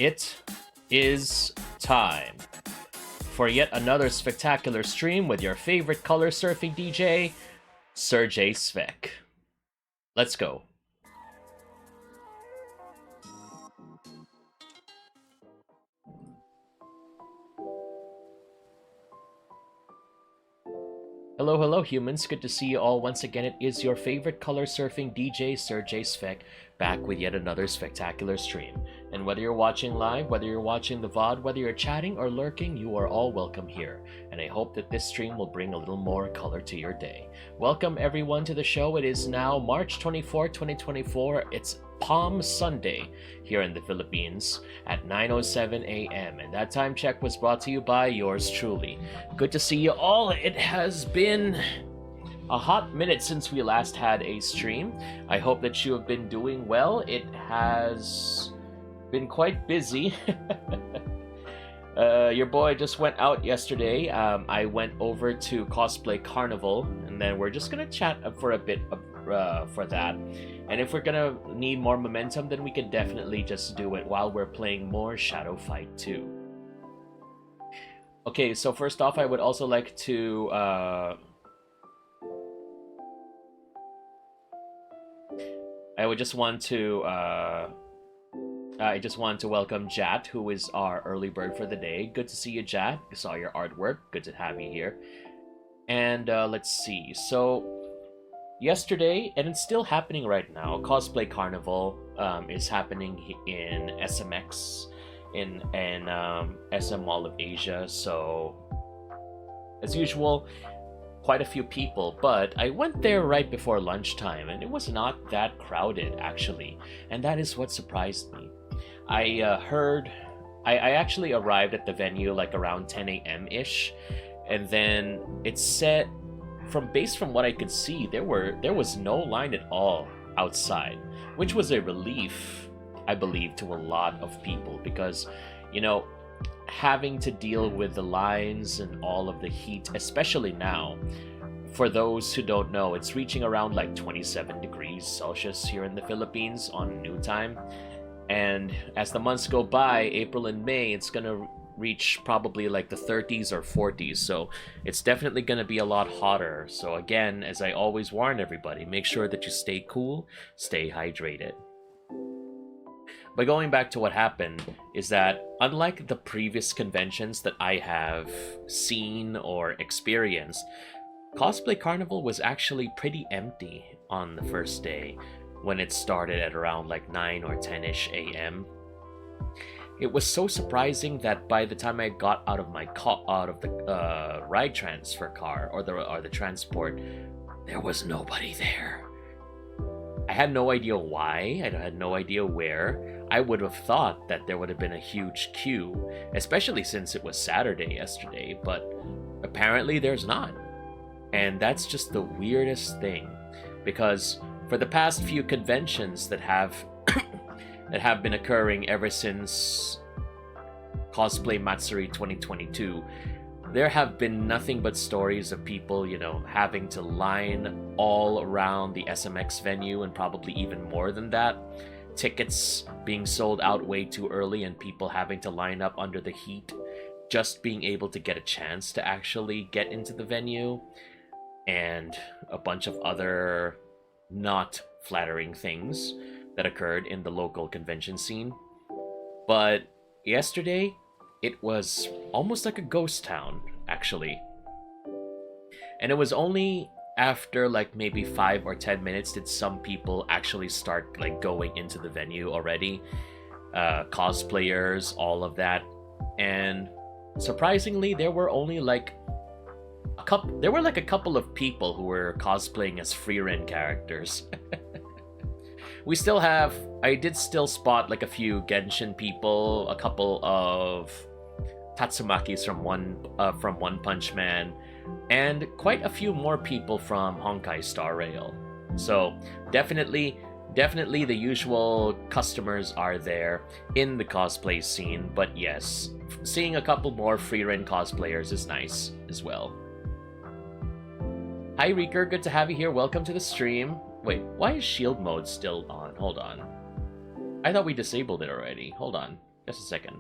It is time for yet another spectacular stream with your favorite color surfing DJ, Serjay Svek. Let's go. Hello, hello, humans. Good to see you all once again. It is your favorite color surfing DJ, Serjay Svek, back with yet another spectacular stream. And whether you're watching live, whether you're watching the VOD, whether you're chatting or lurking, you are all welcome here. And I hope that this stream will bring a little more color to your day. Welcome everyone to the show. It is now March 24, 2024. It's Palm Sunday here in the Philippines at 9:07 a.m. And that time check was brought to you by yours truly. Good to see you all. It has been a hot minute since we last had a stream. I hope that you have been doing well. It has been quite busy. Your boy just went out yesterday. I went over to Cosplay Carnival, and then we're just gonna chat for a bit for that. And if we're gonna need more momentum, then we can definitely just do it while we're playing more Shadow Fight 2. Okay, so first off, I would also like to I just want to welcome Jat, who is our early bird for the day. Good to see you, Jat. I saw your artwork. Good to have you here. And let's see. So yesterday, and it's still happening right now, Cosplay Carnival is happening in SMX, in SM Mall of Asia. So as usual, quite a few people, but I went there right before lunchtime and it was not that crowded actually, and that is what surprised me. I actually arrived at the venue like around 10 a.m. ish, and then it said, based from what I could see, there was no line at all outside, which was a relief, I believe, to a lot of people, because, you know, having to deal with the lines and all of the heat, especially now. For those who don't know, it's reaching around like 27 degrees Celsius here in the Philippines on noon time. And as the months go by, April and May, it's gonna reach probably like the 30s or 40s. So it's definitely gonna be a lot hotter. So again, as I always warn everybody, make sure that you stay cool, stay hydrated. But going back to what happened is that, unlike the previous conventions that I have seen or experienced, Cosplay Carnival was actually pretty empty on the first day when it started at around like 9 or 10-ish a.m. It was so surprising that by the time I got out of the ride transfer car or the transport, there was nobody there. I had no idea why. I had no idea where. I would have thought that there would have been a huge queue, especially since it was Saturday yesterday, but apparently there's not. And that's just the weirdest thing, because for the past few conventions that have been occurring ever since Cosplay Matsuri 2022, there have been nothing but stories of people, you know, having to line all around the SMX venue, and probably even more than that. Tickets being sold out way too early and people having to line up under the heat, just being able to get a chance to actually get into the venue, and a bunch of other not flattering things that occurred in the local convention scene. But yesterday, it was almost like a ghost town, actually. And it was only after like maybe 5 or 10 minutes did some people actually start like going into the venue already. Cosplayers, all of that. And surprisingly, there were only like a couple of people who were cosplaying as Frieren characters. I did still spot like a few Genshin people, a couple of Tatsumakis from One Punch Man, and quite a few more people from Honkai Star Rail. So definitely the usual customers are there in the cosplay scene, but yes, seeing a couple more Frieren cosplayers is nice as well. Hi Reeker, good to have you here. Welcome to the stream. Wait, why is shield mode still on? Hold on. I thought we disabled it already. Hold on. Just a second.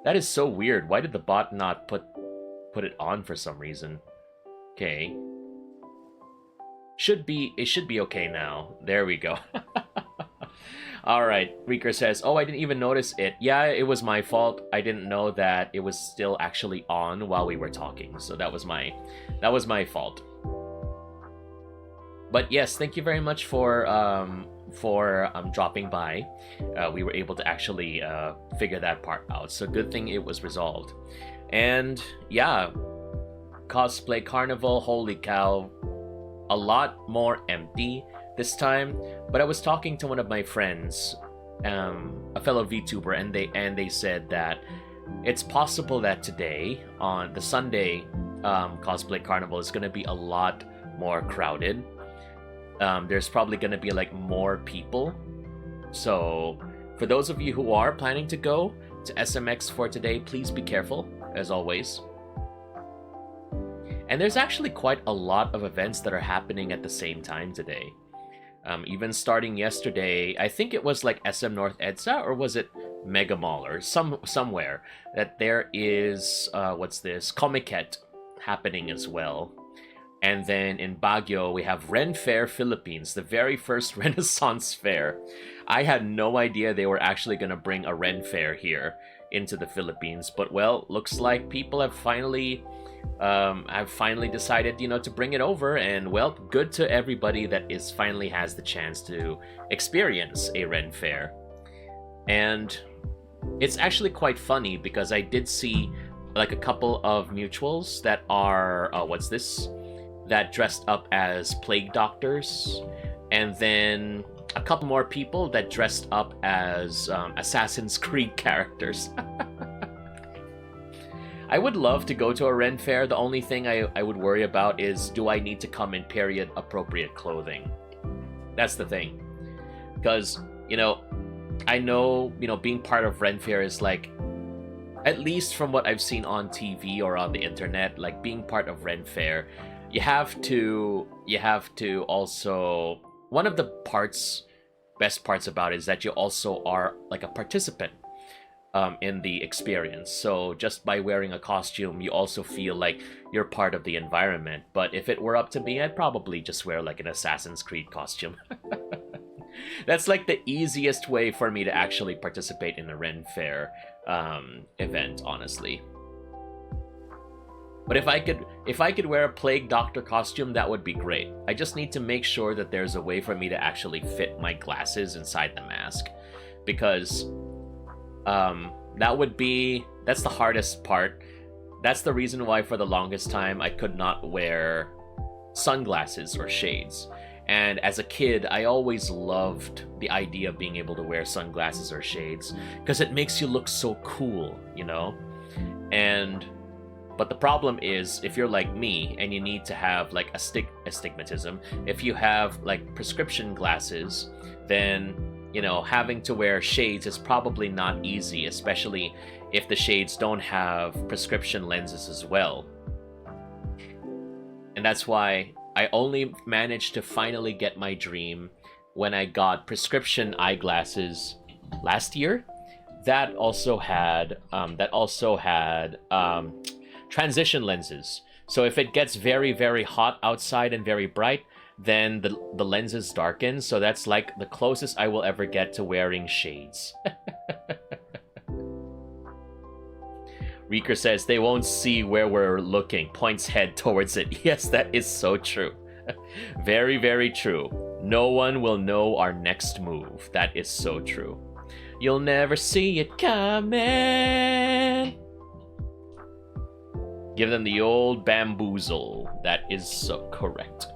That is so weird. Why did the bot not put it on for some reason? Okay. It should be okay now. There we go. Alright, Reeker says, oh, I didn't even notice it. Yeah, it was my fault. I didn't know that it was still actually on while we were talking. So that was my fault. But yes, thank you very much for for dropping by. We were able to actually figure that part out. So good thing it was resolved. And yeah, Cosplay Carnival, holy cow, a lot more empty this time. But I was talking to one of my friends, a fellow VTuber, and they said that it's possible that today, on the Sunday Cosplay Carnival, is going to be a lot more crowded. There's probably going to be like more people. So for those of you who are planning to go to SMX for today, please be careful, as always. And there's actually quite a lot of events that are happening at the same time today. Even starting yesterday, I think it was like SM North EDSA, or was it Mega Mall, or somewhere, that there is, what's this, Comiket happening as well. And then in Baguio, we have Ren Fair Philippines, the very first Renaissance fair. I had no idea they were actually going to bring a Ren Fair here into the Philippines. But, well, looks like people have finally decided, you know, to bring it over. And, well, good to everybody that finally has the chance to experience a Ren Fair. And it's actually quite funny because I did see like a couple of mutuals that are, what's this? That dressed up as plague doctors, and then a couple more people that dressed up as Assassin's Creed characters. I would love to go to a Ren Fair. The only thing I would worry about is, do I need to come in period appropriate clothing? That's the thing. Because, you know, I know, you know, being part of Ren Fair is like, at least from what I've seen on TV or on the internet, like being part of Ren Fair, you have to also, one of the best parts about it is that you also are like a participant in the experience. So just by wearing a costume, you also feel like you're part of the environment. But if it were up to me, I'd probably just wear like an Assassin's Creed costume. That's like the easiest way for me to actually participate in a Ren Fair event, honestly. But if I could wear a Plague Doctor costume, that would be great. I just need to make sure that there's a way for me to actually fit my glasses inside the mask, because that's the hardest part. That's the reason why for the longest time I could not wear sunglasses or shades. And as a kid, I always loved the idea of being able to wear sunglasses or shades, because it makes you look so cool, you know? But the problem is, if you're like me and you need to have like astigmatism, if you have like prescription glasses, then, you know, having to wear shades is probably not easy, especially if the shades don't have prescription lenses as well. And that's why I only managed to finally get my dream when I got prescription eyeglasses last year. That also had transition lenses. So if it gets very, very hot outside and very bright, then the lenses darken. So that's like the closest I will ever get to wearing shades. Reeker says they won't see where we're looking. Points head towards it. Yes, that is so true. Very, very true. No one will know our next move. That is so true. You'll never see it coming. Give them the old bamboozle. That is so correct.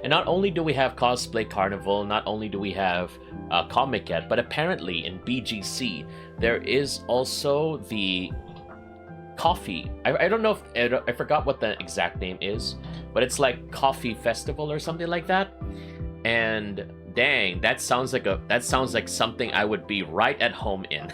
And not only do we have Cosplay Carnival, not only do we have Comiket, but apparently in BGC, there is also the coffee. I don't know if I forgot what the exact name is, but it's like Coffee Festival or something like that. And dang, that sounds like something I would be right at home in.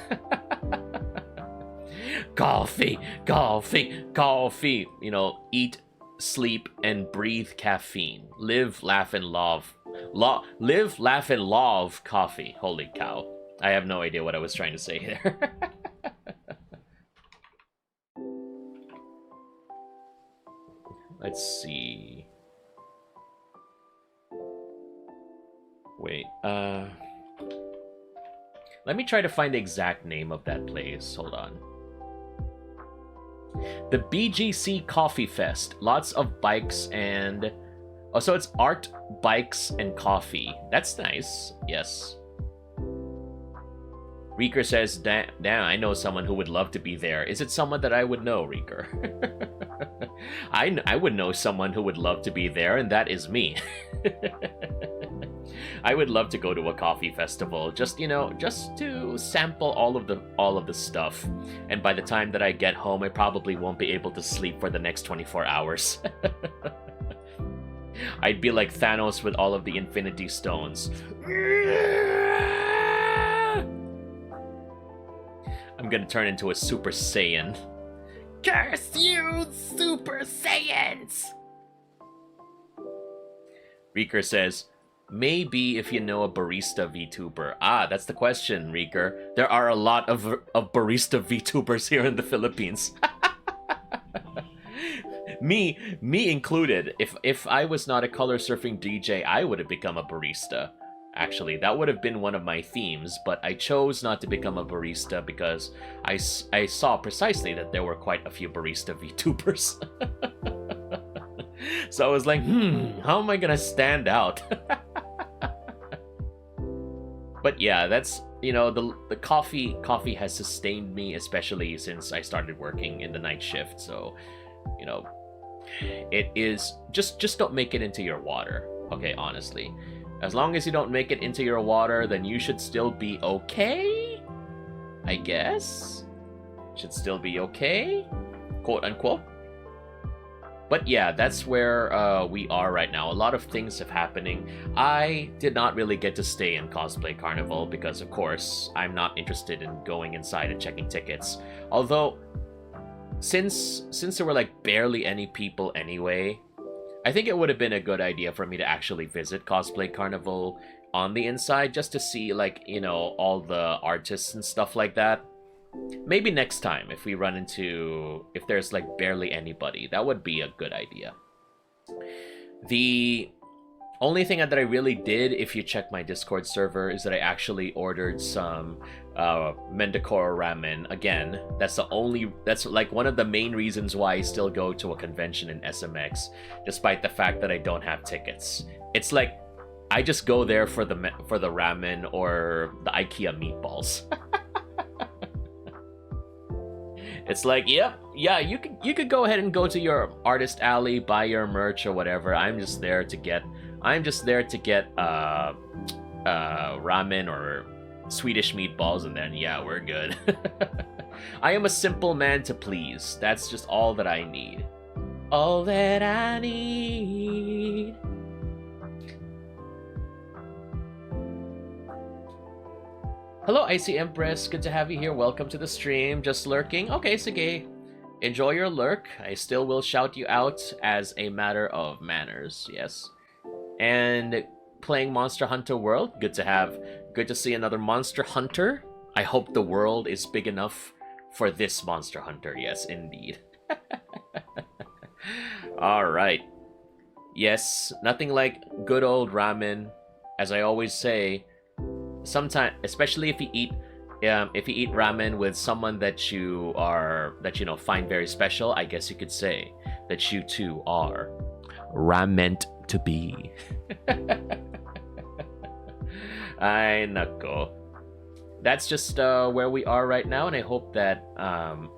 Coffee, coffee, coffee. You know, eat, sleep, and breathe caffeine. Live, laugh, and love. Live, laugh, and love coffee. Holy cow. I have no idea what I was trying to say there. Let's see. Wait, let me try to find the exact name of that place. Hold on. The BGC Coffee Fest. Lots of bikes and... Oh, so it's art, bikes, and coffee. That's nice. Yes. Reeker says, damn, I know someone who would love to be there. Is it someone that I would know, Reeker? I would know someone who would love to be there, and that is me. I would love to go to a coffee festival, just, you know, just to sample all of the stuff. And by the time that I get home, I probably won't be able to sleep for the next 24 hours. I'd be like Thanos with all of the Infinity Stones. I'm gonna turn into a Super Saiyan. Curse you, Super Saiyans! Reeker says, maybe if you know a barista VTuber. Ah, that's the question, Reeker. There are a lot of barista VTubers here in the Philippines. me included. If I was not a color surfing DJ, I would have become a barista. Actually, that would have been one of my themes, but I chose not to become a barista because I saw precisely that there were quite a few barista VTubers. So I was like, how am I gonna stand out? But yeah, that's, you know, the coffee has sustained me, especially since I started working in the night shift. So, you know, it is just don't make it into your water. Okay, honestly. As long as you don't make it into your water, then you should still be okay? I guess? Should still be okay? Quote unquote. But yeah, that's where we are right now. A lot of things have happening. I did not really get to stay in Cosplay Carnival because, of course, I'm not interested in going inside and checking tickets. Although, since there were like barely any people anyway, I think it would have been a good idea for me to actually visit Cosplay Carnival on the inside just to see, like, you know, all the artists and stuff like that. Maybe next time if we run into, if there's like barely anybody, that would be a good idea. The only thing that I really did, if you check my Discord server, is that I actually ordered some Mendocoro ramen. Again, that's like one of the main reasons why I still go to a convention in SMX, despite the fact that I don't have tickets. It's like I just go there for the ramen or the IKEA meatballs. It's like, yep, yeah, you could go ahead and go to your artist alley, buy your merch or whatever. I'm just there to get ramen or Swedish meatballs, and then yeah, we're good. I am a simple man to please. That's just all that I need. All that I need. Hello, Icy Empress. Good to have you here. Welcome to the stream. Just lurking. Okay, Serjay. Enjoy your lurk. I still will shout you out as a matter of manners. Yes. And playing Monster Hunter World. Good to see another Monster Hunter. I hope the world is big enough for this Monster Hunter. Yes, indeed. All right. Yes, nothing like good old ramen. As I always say, sometimes, especially if you eat ramen with someone that you know find very special, I guess you could say that you two are rament to be. Ay nako. That's just where we are right now, and I hope that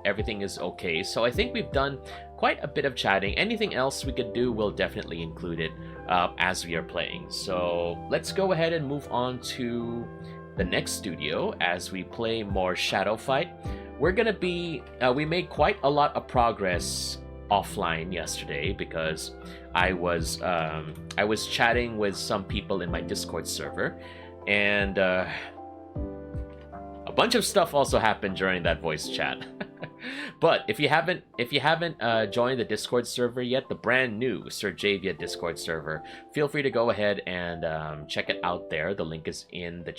everything is okay. So I think we've done quite a bit of chatting. Anything else we could do, we'll definitely include it as we are playing. So let's go ahead and move on to the next studio as we play more Shadow Fight. We're gonna be we made quite a lot of progress offline yesterday because I was chatting with some people in my Discord server, and a bunch of stuff also happened during that voice chat. But if you haven't joined the Discord server yet, the brand new Serjay Discord server, feel free to go ahead and check it out there. The link is in the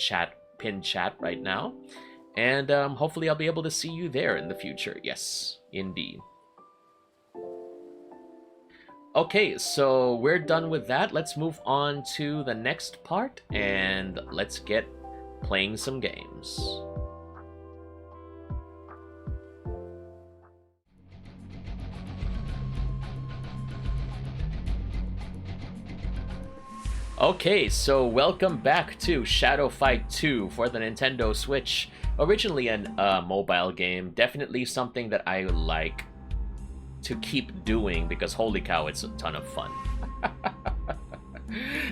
pinned chat right now, and hopefully I'll be able to see you there in the future. Yes, indeed. Okay, so we're done with that. Let's move on to the next part, and let's get playing some games. Okay, so welcome back to Shadow Fight 2 for the Nintendo Switch. Originally a mobile game, definitely something that I like to keep doing because holy cow, it's a ton of fun.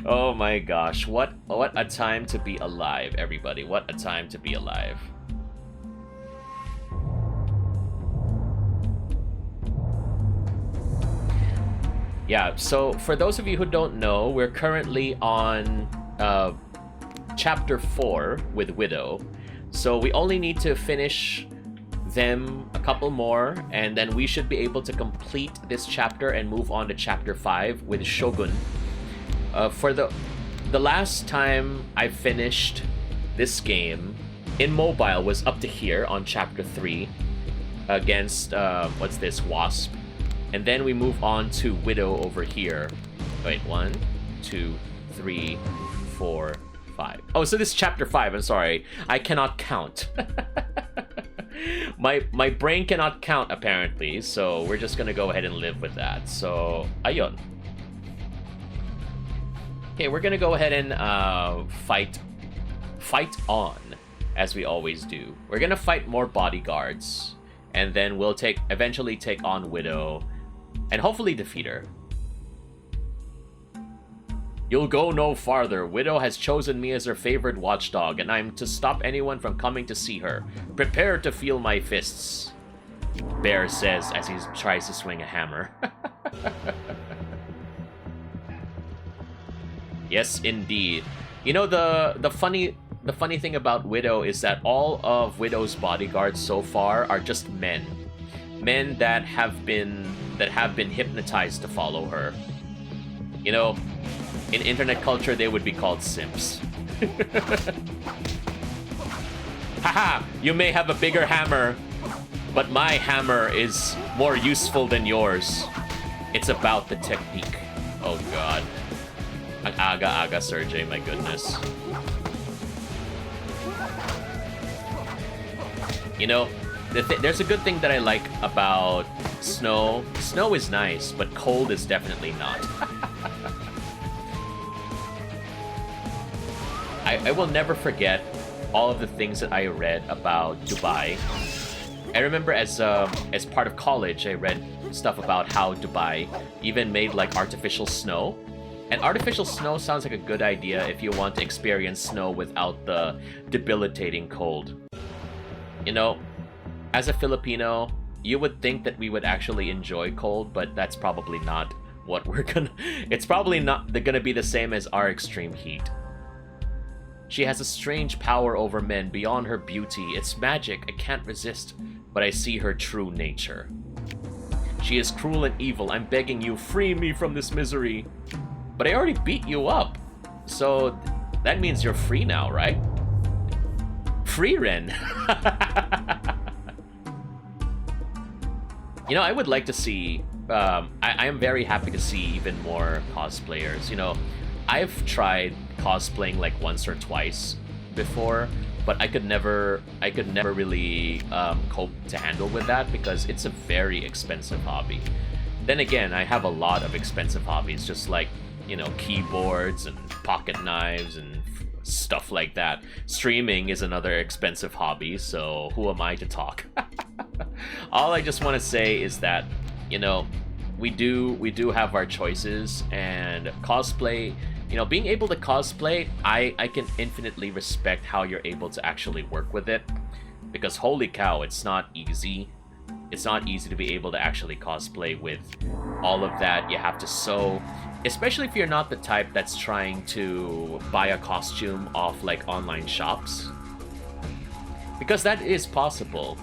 Oh my gosh, what a time to be alive, everybody. What a time to be alive. Yeah, so for those of you who don't know, we're currently on Chapter 4 with Widow. So we only need to finish them a couple more, and then we should be able to complete this chapter and move on to Chapter 5 with Shogun. For the last time I finished this game in mobile was up to here on Chapter 3 against, what's this, Wasp. And then we move on to Widow over here. Wait, 1, 2, 3, 4, 5. Oh, so this is Chapter 5, I'm sorry. I cannot count. My brain cannot count, apparently, so we're just gonna go ahead and live with that. So, ayun. Okay, we're gonna go ahead and fight on, as we always do. We're gonna fight more bodyguards, and then we'll eventually take on Widow, and hopefully defeat her. You'll go no farther. Widow has chosen me as her favorite watchdog, and I'm to stop anyone from coming to see her. Prepare to feel my fists, Bear says as he tries to swing a hammer. Yes, indeed. You know, the funny thing about Widow is that all of Widow's bodyguards so far are just men. Men that have been hypnotized to follow her. You know, in internet culture they would be called simps. Haha, you may have a bigger hammer, but my hammer is more useful than yours. It's about the technique. Oh god. Ang aga-aga, Serjay, my goodness. You know, there's a good thing that I like about snow. Snow is nice, but cold is definitely not. I will never forget all of the things that I read about Dubai. I remember as part of college, I read stuff about how Dubai even made like artificial snow. And artificial snow sounds like a good idea if you want to experience snow without the debilitating cold. You know, as a Filipino, you would think that we would actually enjoy cold, but that's probably not what we're gonna... It's probably not gonna be the same as our extreme heat. She has a strange power over men beyond her beauty. It's magic, I can't resist, but I see her true nature. She is cruel and evil. I'm begging you, free me from this misery. But I already beat you up, so that means you're free now, right? Free Ren. You know, I would like to see, I am very happy to see even more cosplayers. You know, I've tried cosplaying like once or twice before, but I could never really cope to handle with that because it's a very expensive hobby. Then again, I have a lot of expensive hobbies, just like, you know, keyboards and pocket knives and stuff like that. Streaming is another expensive hobby, so who am I to talk? All I just want to say is that, you know, we do have our choices, and cosplay, you know, being able to cosplay, I can infinitely respect how you're able to actually work with it, because holy cow, it's not easy. It's not easy to be able to actually cosplay with all of that. You have to sew, especially if you're not the type that's trying to buy a costume off like online shops, because that is possible.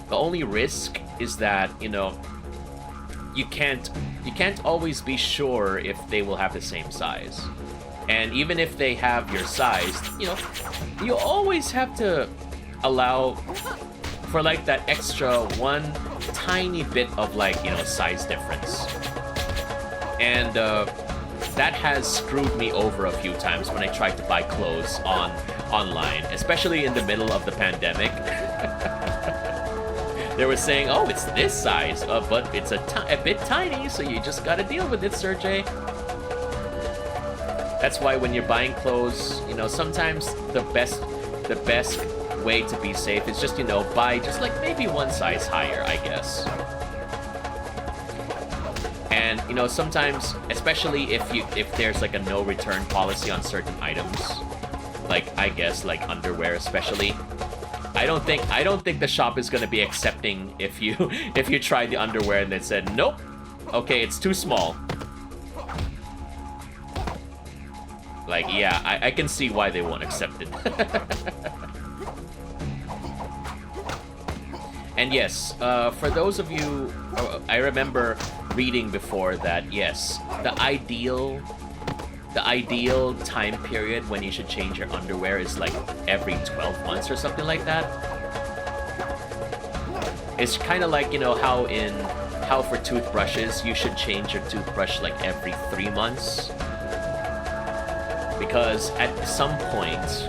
The only risk is that, you know, you can't always be sure if they will have the same size. And even if they have your size, you know, you always have to allow for like that extra one tiny bit of like, you know, size difference. And that has screwed me over a few times when I tried to buy clothes online, especially in the middle of the pandemic. They were saying, oh, it's this size, but it's a bit tiny, so you just gotta deal with it, Serjay. That's why when you're buying clothes, you know, sometimes the best way to be safe is just, you know, buy just like maybe one size higher, I guess. And, you know, sometimes, especially if there's like a no return policy on certain items, like I guess like underwear especially, I don't think the shop is gonna be accepting if you tried the underwear and they said nope, okay, it's too small. Like, yeah, I can see why they won't accept it. And yes, for those of you, I remember reading before that, yes, the ideal time period when you should change your underwear is like every 12 months or something like that. It's kind of like, you know, how for toothbrushes you should change your toothbrush like every 3 months. Because at some point,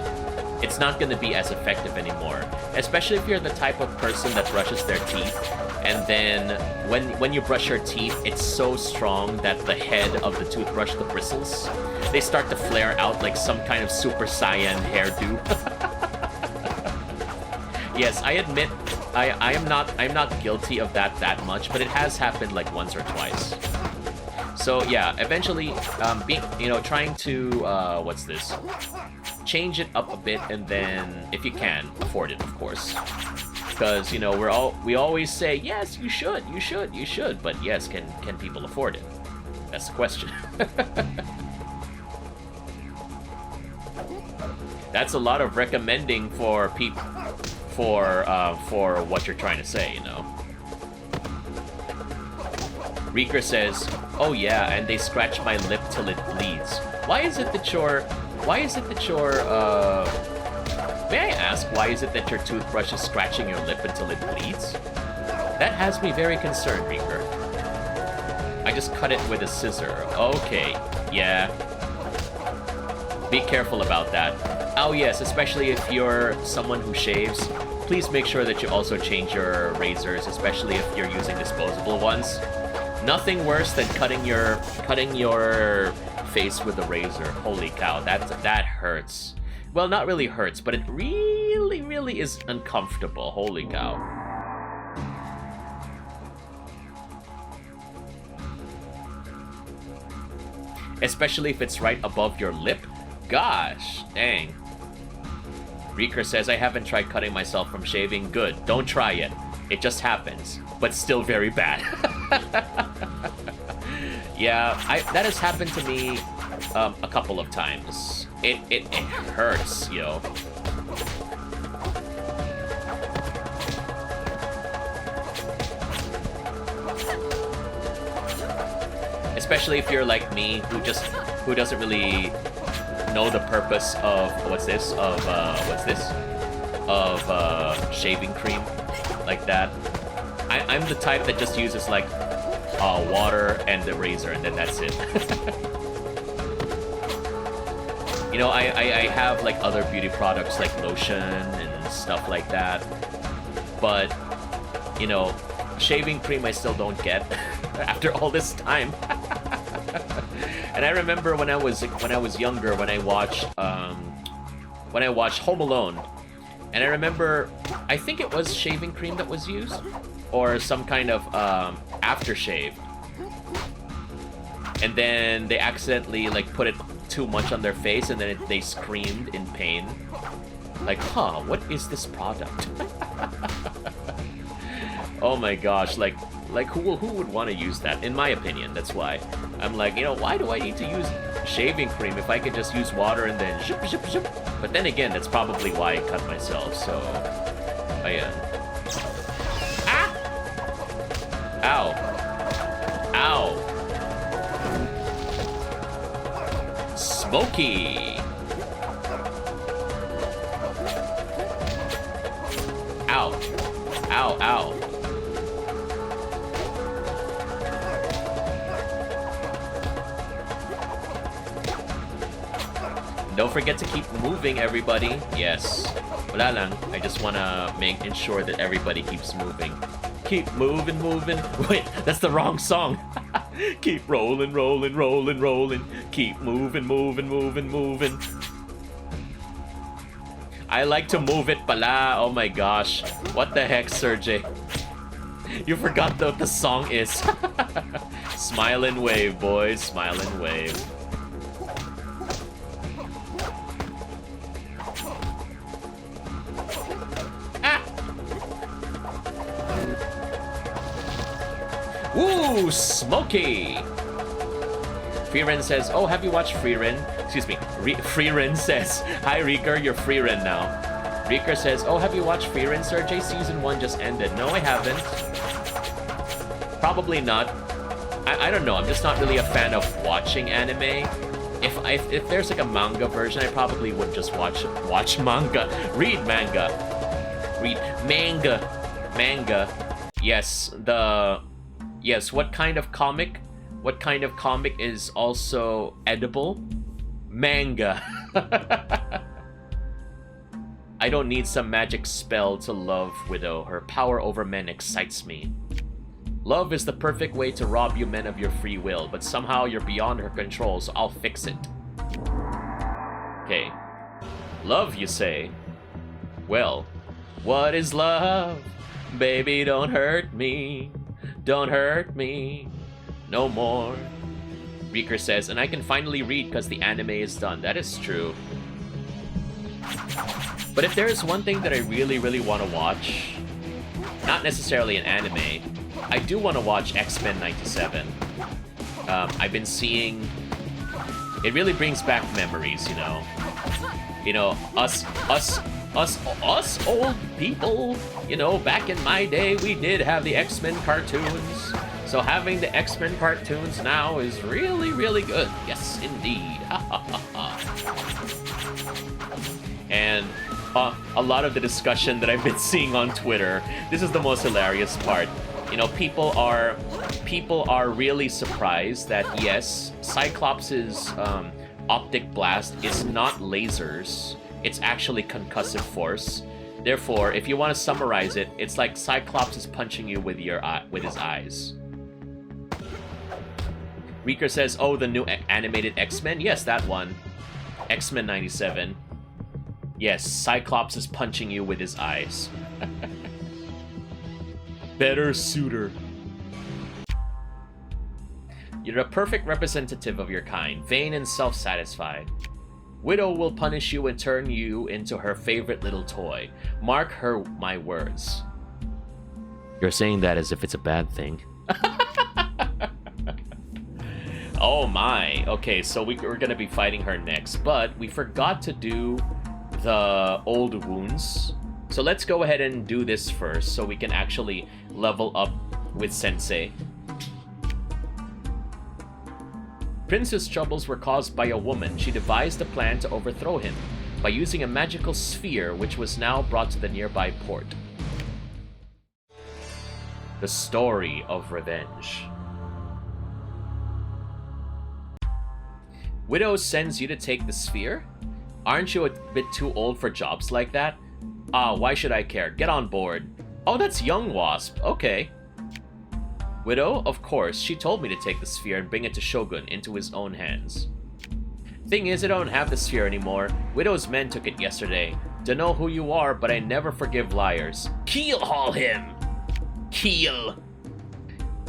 it's not going to be as effective anymore. Especially if you're the type of person that brushes their teeth, and then when you brush your teeth, it's so strong that the head of the toothbrush, the bristles, they start to flare out like some kind of Super Saiyan hairdo. Yes, I admit, I'm not guilty of that much, but it has happened like once or twice. So yeah, eventually, trying to change it up a bit, and then if you can afford it, of course, because you know we always say yes, you should, but yes, can people afford it? That's the question. That's a lot of recommending for people for what you're trying to say, you know. Reeker says, "Oh yeah, and they scratch my lip till it bleeds. Why is it that your may I ask, why is it that your toothbrush is scratching your lip until it bleeds? That has me very concerned, Reeker. I just cut it with a scissor. Okay, yeah. Be careful about that. Oh yes, especially if you're someone who shaves, please make sure that you also change your razors, especially if you're using disposable ones. Nothing worse than cutting your face with a razor. Holy cow, that hurts. Well, not really hurts, but it really is uncomfortable. Holy cow. Especially if it's right above your lip. Gosh, dang. Reeker says, I haven't tried cutting myself from shaving. Good, don't try it. It just happens, but still very bad. Yeah, that has happened to me a couple of times. It hurts, yo. Especially if you're like me, who doesn't really know the purpose of shaving cream like that. I'm the type that just uses like water and the razor, and then that's it. You know, I have like other beauty products like lotion and stuff like that, but you know, shaving cream I still don't get after all this time. And I remember when I was younger, when I watched Home Alone, and I remember, I think it was shaving cream that was used, or some kind of aftershave, and then they accidentally like put it too much on their face, and then they screamed in pain, like, huh, what is this product? Oh my gosh, like who would want to use that? In my opinion, that's why I'm like, you know, why do I need to use shaving cream if I could just use water and then zip, zip, zip? But then again, that's probably why I cut myself, so I ah! Ow. Ow. Smoky. Ow. Ow, ow. Don't forget to keep moving, everybody. Yes. Wala lang. I just wanna ensure that everybody keeps moving. Keep moving. Wait, that's the wrong song. Keep rolling, rolling, rolling, rolling. Keep moving, moving, moving, moving. I like to move it pala. Oh my gosh. What the heck, Serjay? You forgot what the song is. Smile and wave, boys. Smile and wave. Ooh, smoky! Freerin says, oh, have you watched Freerin? Excuse me, Freerin says, hi Reeker, you're Freerin now. Reeker says, oh, have you watched Freerin? Serjay, season 1 just ended. No, I haven't. Probably not. I don't know, I'm just not really a fan of watching anime. If there's like a manga version, I probably would just watch manga. Read manga. Read manga. Manga. Yes, Yes, what kind of comic? What kind of comic is also edible? Manga. I don't need some magic spell to love Widow. Her power over men excites me. Love is the perfect way to rob you men of your free will, but somehow you're beyond her control, so I'll fix it. Okay. Love, you say? Well, what is love? Baby, don't hurt me. Don't hurt me no more. Reeker says, and I can finally read because the anime is done. That is true. But if there is one thing that I really, really want to watch, not necessarily an anime, I do want to watch X-Men 97. I've been seeing... It really brings back memories, you know. You know, us old people, you know, back in my day, we did have the X-Men cartoons. So having the X-Men cartoons now is really, really good. Yes, indeed. And a lot of the discussion that I've been seeing on Twitter, this is the most hilarious part. You know, people are really surprised that, yes, Cyclops' optic blast is not lasers. It's actually concussive force. Therefore, if you want to summarize it, it's like Cyclops is punching you with his eyes. Reeker says, oh, the new animated X-Men? Yes, that one. X-Men 97. Yes, Cyclops is punching you with his eyes. Better suitor. You're a perfect representative of your kind, vain and self-satisfied. Widow will punish you and turn you into her favorite little toy. Mark her my words. You're saying that as if it's a bad thing. Oh my. Okay, so we're gonna be fighting her next, but we forgot to do the old wounds. So let's go ahead and do this first so we can actually level up with Sensei. Prince's troubles were caused by a woman. She devised a plan to overthrow him by using a magical sphere which was now brought to the nearby port. The story of revenge. Widow sends you to take the sphere? Aren't you a bit too old for jobs like that? Ah, why should I care? Get on board. Oh, that's Young Wasp. Okay. Widow? Of course. She told me to take the sphere and bring it to Shogun into his own hands. Thing is, I don't have the sphere anymore. Widow's men took it yesterday. Dunno who you are, but I never forgive liars. Keel haul him! Keel!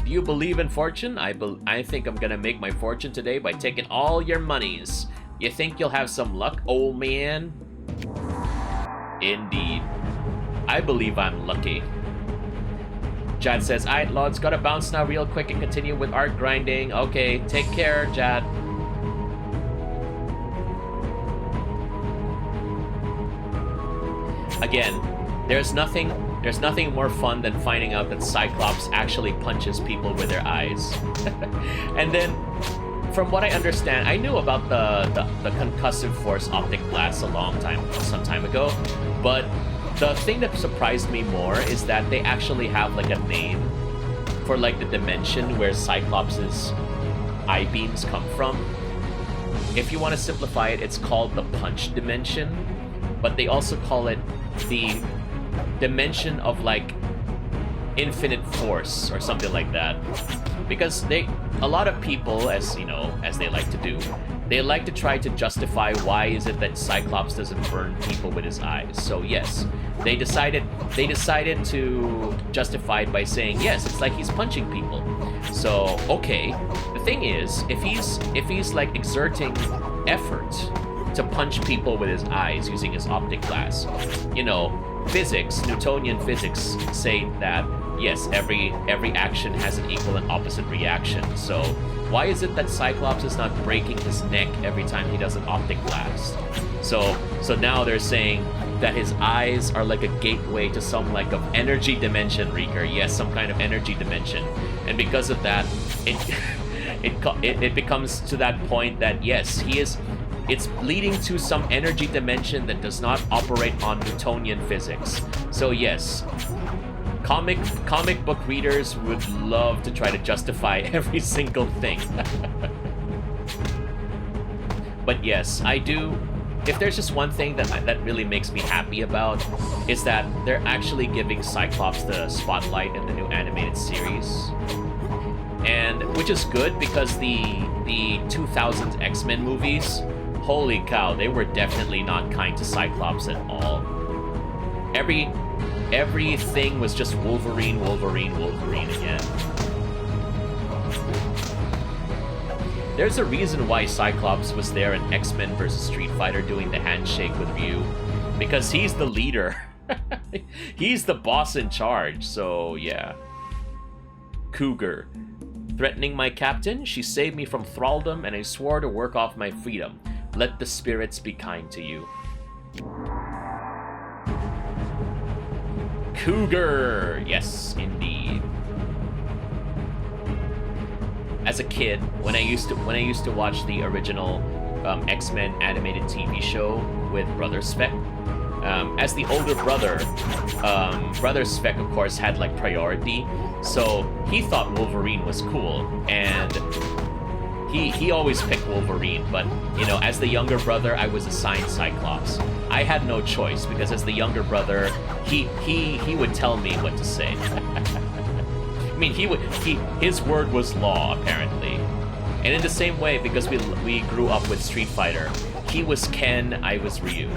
Do you believe in fortune? I think I'm gonna make my fortune today by taking all your monies. You think you'll have some luck, old man? Indeed. I believe I'm lucky. Jad says, alright, Lod's gotta bounce now real quick and continue with art grinding. Okay, take care, Jad. Again, there's nothing more fun than finding out that Cyclops actually punches people with their eyes. And then, from what I understand, I knew about the concussive force optic blast some time ago, but the thing that surprised me more is that they actually have like a name for like the dimension where Cyclops' eye beams come from. If you want to simplify it, it's called the punch dimension, but they also call it the dimension of like infinite force or something like that. Because a lot of people, as you know, as they like to do, they like to try to justify why is it that Cyclops doesn't burn people with his eyes. So yes, they decided to justify it by saying, yes, it's like he's punching people. So okay, the thing is, if he's like exerting effort to punch people with his eyes using his optic glass, you know, physics, Newtonian physics say that yes, every action has an equal and opposite reaction. So why is it that Cyclops is not breaking his neck every time he does an optic blast? So now they're saying that his eyes are like a gateway to some like of energy dimension, Reeker. Yes, some kind of energy dimension. And because of that, it becomes to that point that yes, it's leading to some energy dimension that does not operate on Newtonian physics. So yes, comic book readers would love to try to justify every single thing. But yes, I do. If there's just one thing that really makes me happy about, is that they're actually giving Cyclops the spotlight in the new animated series. And which is good because the 2000s X-Men movies, holy cow, they were definitely not kind to Cyclops at all. Everything was just Wolverine again. There's a reason why Cyclops was there in X-Men vs. Street Fighter doing the handshake with Ryu. Because he's the leader. He's the boss in charge, so yeah. Cougar. Threatening my captain, she saved me from thraldom and I swore to work off my freedom. Let the spirits be kind to you. Cougar! Yes, indeed. As a kid, when I used to watch the original X-Men animated TV show with Brother Svek, as the older brother, Brother Svek of course had like priority, so he thought Wolverine was cool, and he always picked Wolverine. But you know, as the younger brother, I was assigned Cyclops. I had no choice because as the younger brother, he would tell me what to say. I mean, his word was law apparently. And in the same way, because we grew up with Street Fighter, he was Ken, I was Ryu.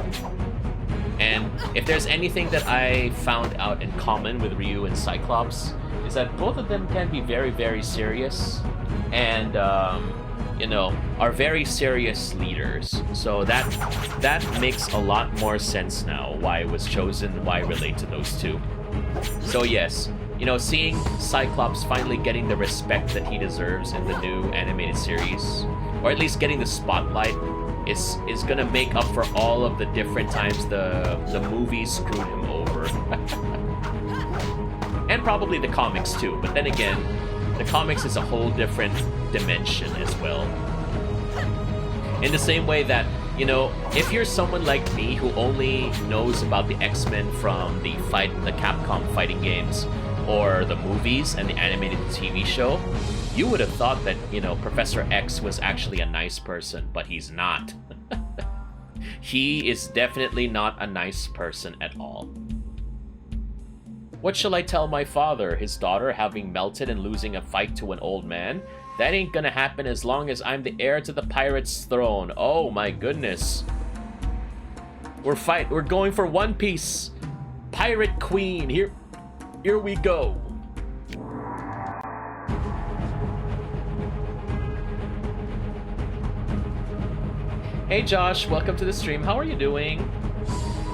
And if there's anything that I found out in common with Ryu and Cyclops, is that both of them can be very, very serious, and you know, are very serious leaders. So that makes a lot more sense now why it was chosen, why I relate to those two. So yes, you know, seeing Cyclops finally getting the respect that he deserves in the new animated series, or at least getting the spotlight, is gonna make up for all of the different times the movies screwed him over. And probably the comics too, but then again, the comics is a whole different dimension as well. In the same way that, you know, if you're someone like me who only knows about the X-Men from the Capcom fighting games, or the movies and the animated TV show, you would have thought that, you know, Professor X was actually a nice person, but he's not. He is definitely not a nice person at all. What shall I tell my father? His daughter having melted and losing a fight to an old man? That ain't gonna happen as long as I'm the heir to the pirate's throne. Oh my goodness. We're going for One Piece. Pirate Queen. Here we go. Hey Josh, welcome to the stream. How are you doing?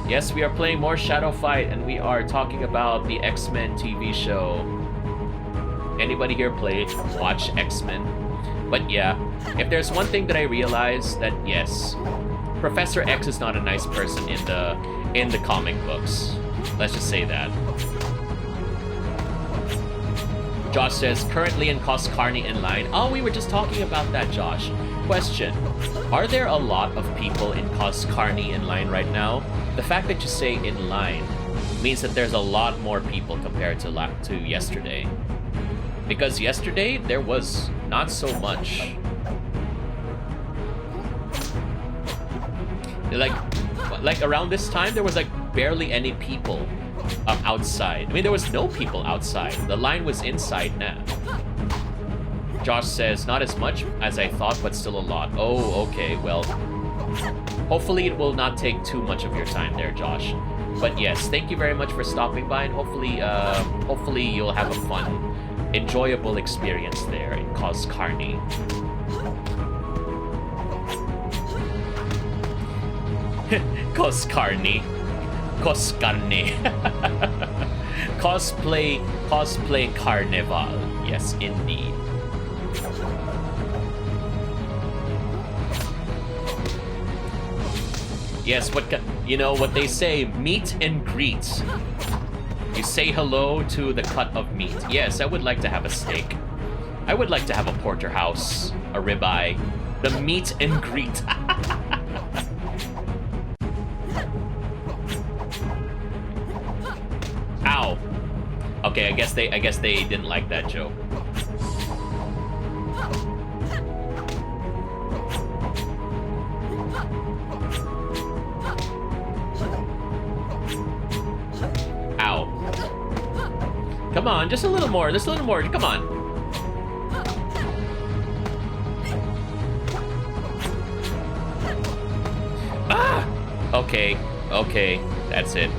Yes, we are playing more Shadow Fight, and we are talking about the X-Men TV show. Anybody here watch X-Men? But yeah, if there's one thing that I realized, that yes, Professor X is not a nice person in the comic books. Let's just say that. Josh says, currently in Coscarni in line. Oh, we were just talking about that, Josh. Question, are there a lot of people in Coscarni in line right now? The fact that you say in line means that there's a lot more people compared to yesterday. Because yesterday, there was not so much. Like around this time, there was like barely any people. outside. I mean, there was no people outside. The line was inside now. Josh says, not as much as I thought, but still a lot. Oh, okay, well, hopefully it will not take too much of your time there, Josh. But yes, thank you very much for stopping by, and hopefully you'll have a fun, enjoyable experience there in Cos Carne. Cos Carne. Cos Carne. Cosplay Carnival. Yes, indeed. Yes, you know what they say, meet and greet. You say hello to the cut of meat. Yes, I would like to have a steak. I would like to have a porterhouse, a ribeye, the meet and greet. Ow. Okay, I guess they didn't like that joke. Come on, just a little more, come on. Ah! Okay, that's it.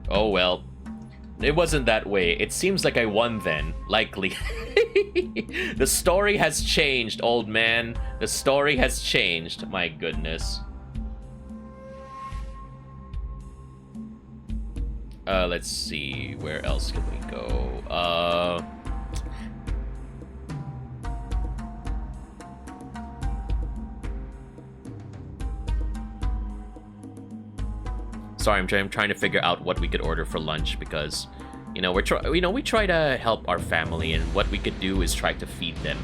Oh well. It wasn't that way. It seems like I won then. Likely. The story has changed, old man. The story has changed. My goodness. Let's see, where else can we go? Sorry, I'm trying to figure out what we could order for lunch because, you know, we try to help our family, and what we could do is try to feed them.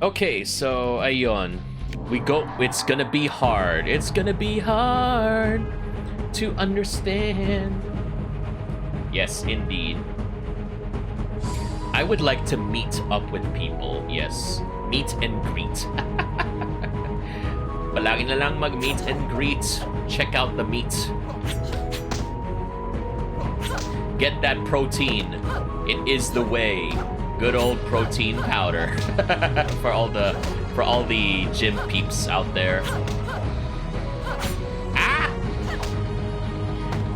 Okay, so ayun. It's gonna be hard. It's gonna be hard to understand. Yes, indeed. I would like to meet up with people. Yes, meet and greet. Palagi na lang mag-meet and greet. Check out the meat. Get that protein. It is the way. Good old protein powder for all the gym peeps out there. Ah!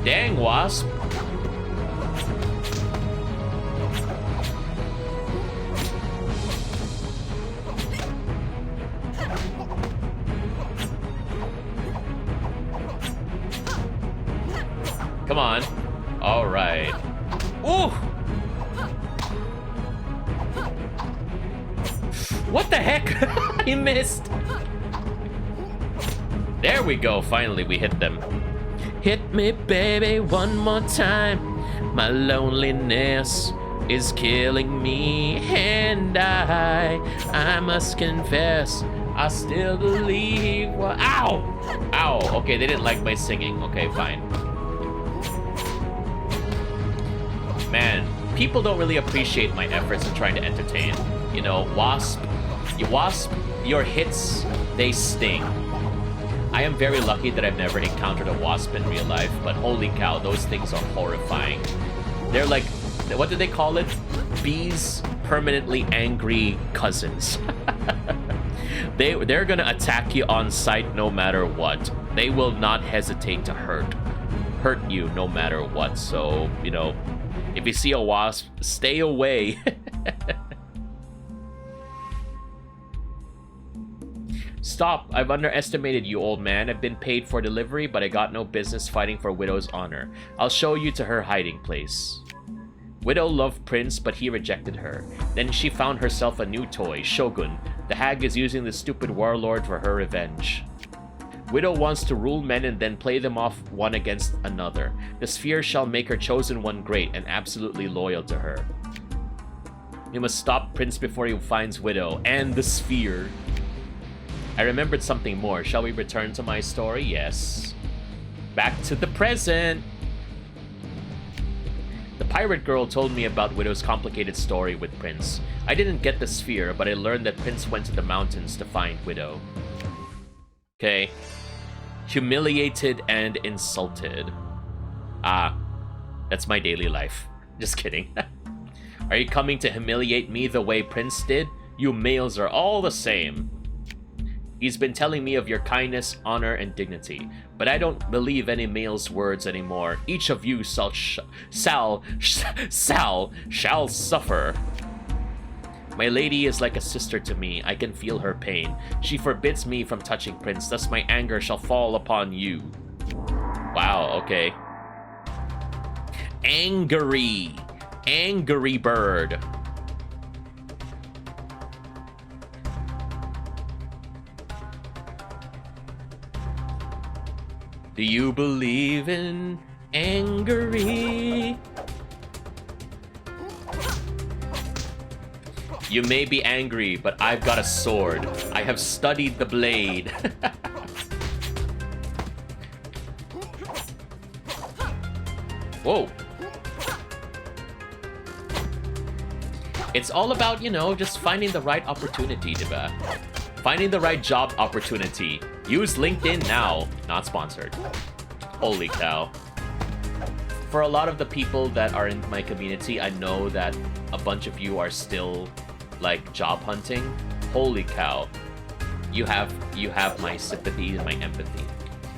Dang, wasp. Come on. All right. Ooh! What the heck? He missed. There we go. Finally, we hit them. Hit me, baby, one more time. My loneliness is killing me, and I must confess, I still believe. Ow! Ow! Okay, they didn't like my singing. Okay, fine. Man, people don't really appreciate my efforts in trying to entertain. You know, Wasp, your hits, they sting. I am very lucky that I've never encountered a wasp in real life, but holy cow, those things are horrifying. They're like, what do they call it? Bees' permanently angry cousins. They're gonna attack you on sight no matter what. They will not hesitate to hurt you no matter what. So, you know, if you see a wasp, stay away. Stop! I've underestimated you, old man. I've been paid for delivery, but I got no business fighting for Widow's honor. I'll show you to her hiding place. Widow loved Prince, but he rejected her. Then she found herself a new toy, Shogun. The hag is using the stupid warlord for her revenge. Widow wants to rule men and then play them off one against another. The sphere shall make her chosen one great and absolutely loyal to her. We must stop Prince before he finds Widow and the sphere. I remembered something more. Shall we return to my story? Yes. Back to the present. The pirate girl told me about Widow's complicated story with Prince. I didn't get the sphere, but I learned that Prince went to the mountains to find Widow. Okay. Humiliated and insulted. Ah, that's my daily life. Just kidding. Are you coming to humiliate me the way Prince did? You males are all the same. He's been telling me of your kindness, honor, and dignity, but I don't believe any male's words anymore. Each of you shall suffer. My lady is like a sister to me. I can feel her pain. She forbids me from touching Prince, thus my anger shall fall upon you. Wow, okay. Angry. Angry bird. Do you believe in angry? You may be angry, but I've got a sword. I have studied the blade. Whoa. It's all about, you know, just finding the right opportunity, diba? Finding the right job opportunity. Use LinkedIn now. Not sponsored. Holy cow. For a lot of the people that are in my community, I know that a bunch of you are still, like, job hunting. Holy cow. You have my sympathy and my empathy.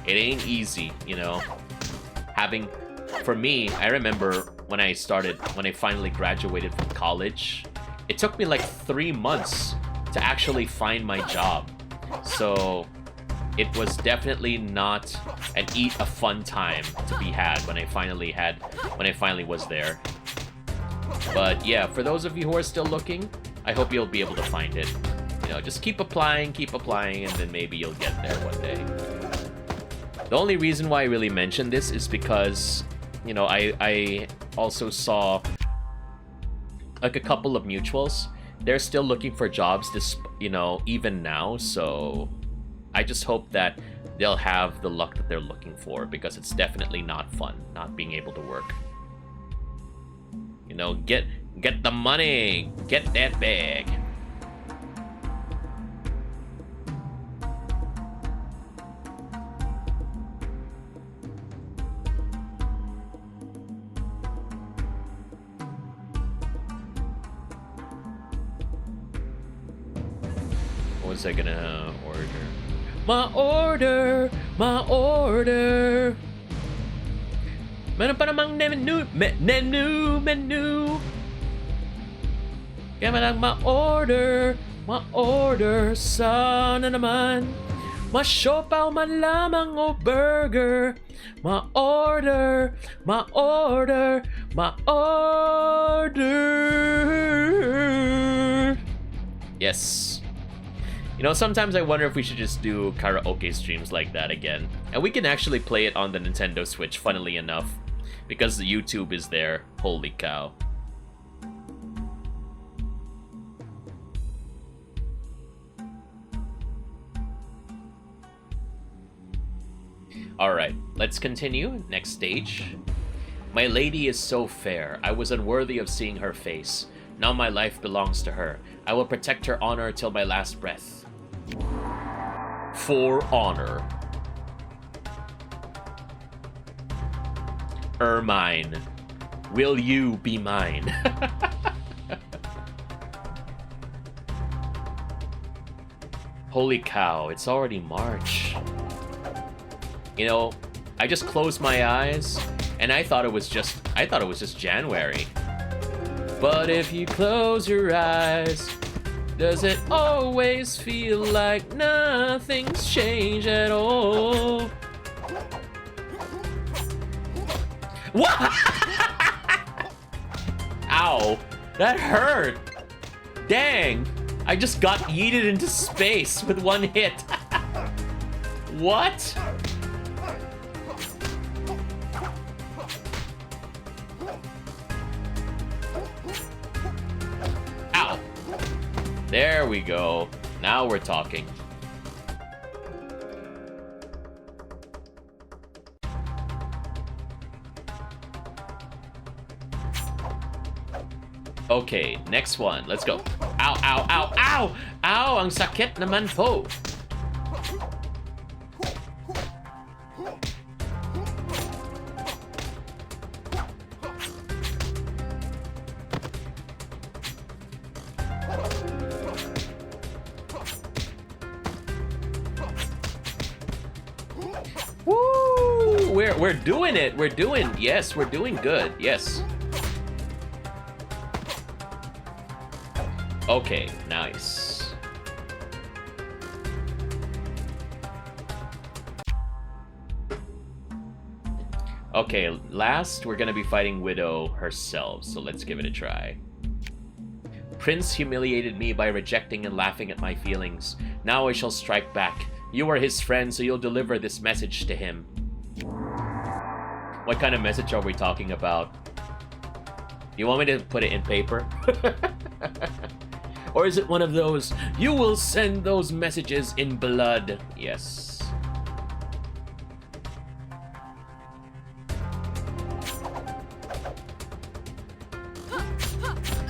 It ain't easy, you know? For me, I remember when I finally graduated from college, it took me like 3 months to actually find my job. So it was definitely not a fun time to be had when I finally was there. But yeah, for those of you who are still looking, I hope you'll be able to find it. You know, just keep applying, and then maybe you'll get there one day. The only reason why I really mentioned this is because, you know, I also saw like a couple of mutuals. They're still looking for jobs, you know, even now. So I just hope that they'll have the luck that they're looking for, because it's definitely not fun not being able to work. You know, get the money, get that bag. What was I gonna order? My order. Meron pa namang menu. Kaya lang ma-order. Sana naman. Ma-siopaw man lamang o burger. Ma-order. Yes. You know, sometimes I wonder if we should just do karaoke streams like that again. And we can actually play it on the Nintendo Switch, funnily enough. Because the YouTube is there. Holy cow. Alright, let's continue. Next stage. My lady is so fair. I was unworthy of seeing her face. Now my life belongs to her. I will protect her honor till my last breath. For honor. Ermine, will you be mine? Holy cow, it's already March. You know, I just closed my eyes and I thought it was just January. But if you close your eyes, does it always feel like nothing's changed at all? What? Ow, that hurt. Dang, I just got yeeted into space with one hit. What? Ow. There we go. Now we're talking. Okay, next one. Let's go. Ow, ow, ow, ow! Ow, ang sakit naman po. Woo! We're doing it. We're doing, yes, we're doing good. Yes. Okay, nice. Okay, last we're gonna be fighting Widow herself, so let's give it a try. Prince humiliated me by rejecting and laughing at my feelings. Now I shall strike back. You are his friend, so you'll deliver this message to him. What kind of message are we talking about? You want me to put it in paper? Or is it one of those, you will send those messages in blood? Yes.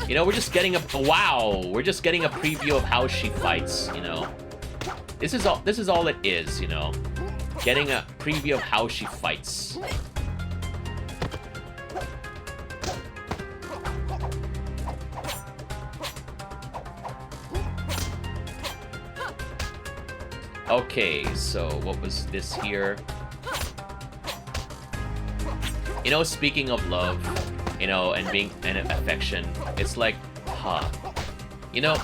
You know, we're just getting a, wow, we're just getting a preview of how she fights, you know. This is all it is, you know. Getting a preview of how she fights. Okay, so what was this here? You know, speaking of love, you know, and being and affection, it's like, huh. You know,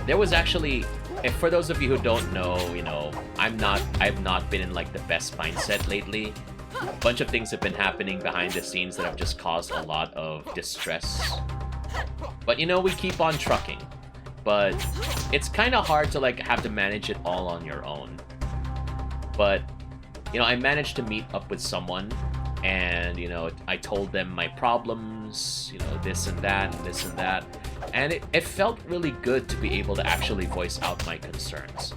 there was actually, if for those of you who don't know, you know, I've not been in like the best mindset lately. A bunch of things have been happening behind the scenes that have just caused a lot of distress. But you know, we keep on trucking. But it's kind of hard to like have to manage it all on your own. But you know, I managed to meet up with someone, and you know, I told them my problems, you know, this and that and this and that, and it felt really good to be able to actually voice out my concerns.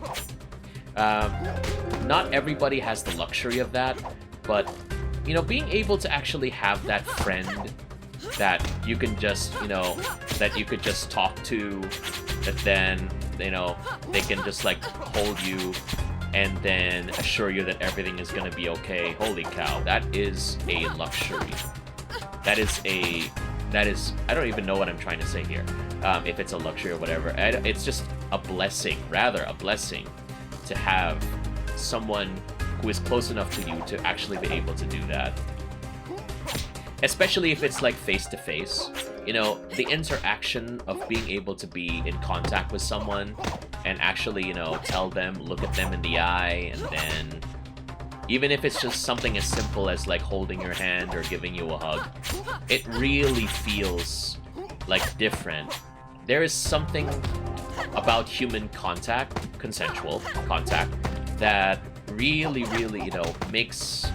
Not everybody has the luxury of that, but you know, being able to actually have that friend that you can just, you know, that you could just talk to, that then, you know, they can just like hold you and then assure you that everything is going to be okay. Holy cow, that is a luxury. That is, I don't even know what I'm trying to say here. If it's a luxury or whatever. It's just a blessing, rather a blessing, to have someone who is close enough to you to actually be able to do that. Especially if it's like face-to-face. You know, the interaction of being able to be in contact with someone and actually, you know, tell them, look at them in the eye, and then even if it's just something as simple as like holding your hand or giving you a hug, it really feels like different. There is something about human contact, consensual contact, that really, you know, makes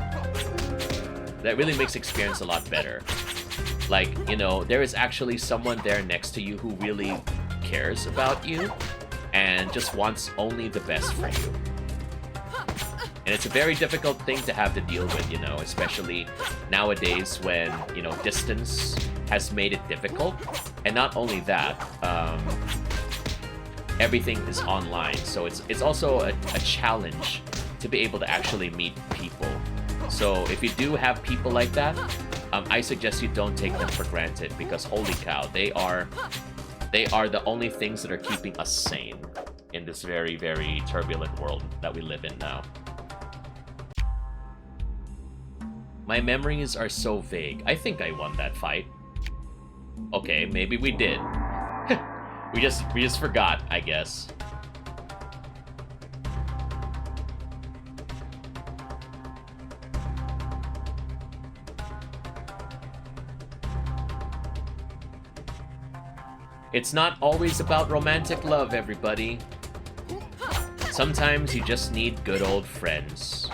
experience a lot better. Like, you know, there is actually someone there next to you who really cares about you and just wants only the best for you. And it's a very difficult thing to have to deal with, you know, especially nowadays when, you know, distance has made it difficult. And not only that, everything is online, so it's also a challenge to be able to actually meet people. So if you do have people like that, I suggest you don't take them for granted, because holy cow, they are the only things that are keeping us sane in this very, very turbulent world that we live in now. My memories are so vague. I think I won that fight. Okay, maybe we did. we just forgot, I guess. It's not always about romantic love, everybody. Sometimes you just need good old friends.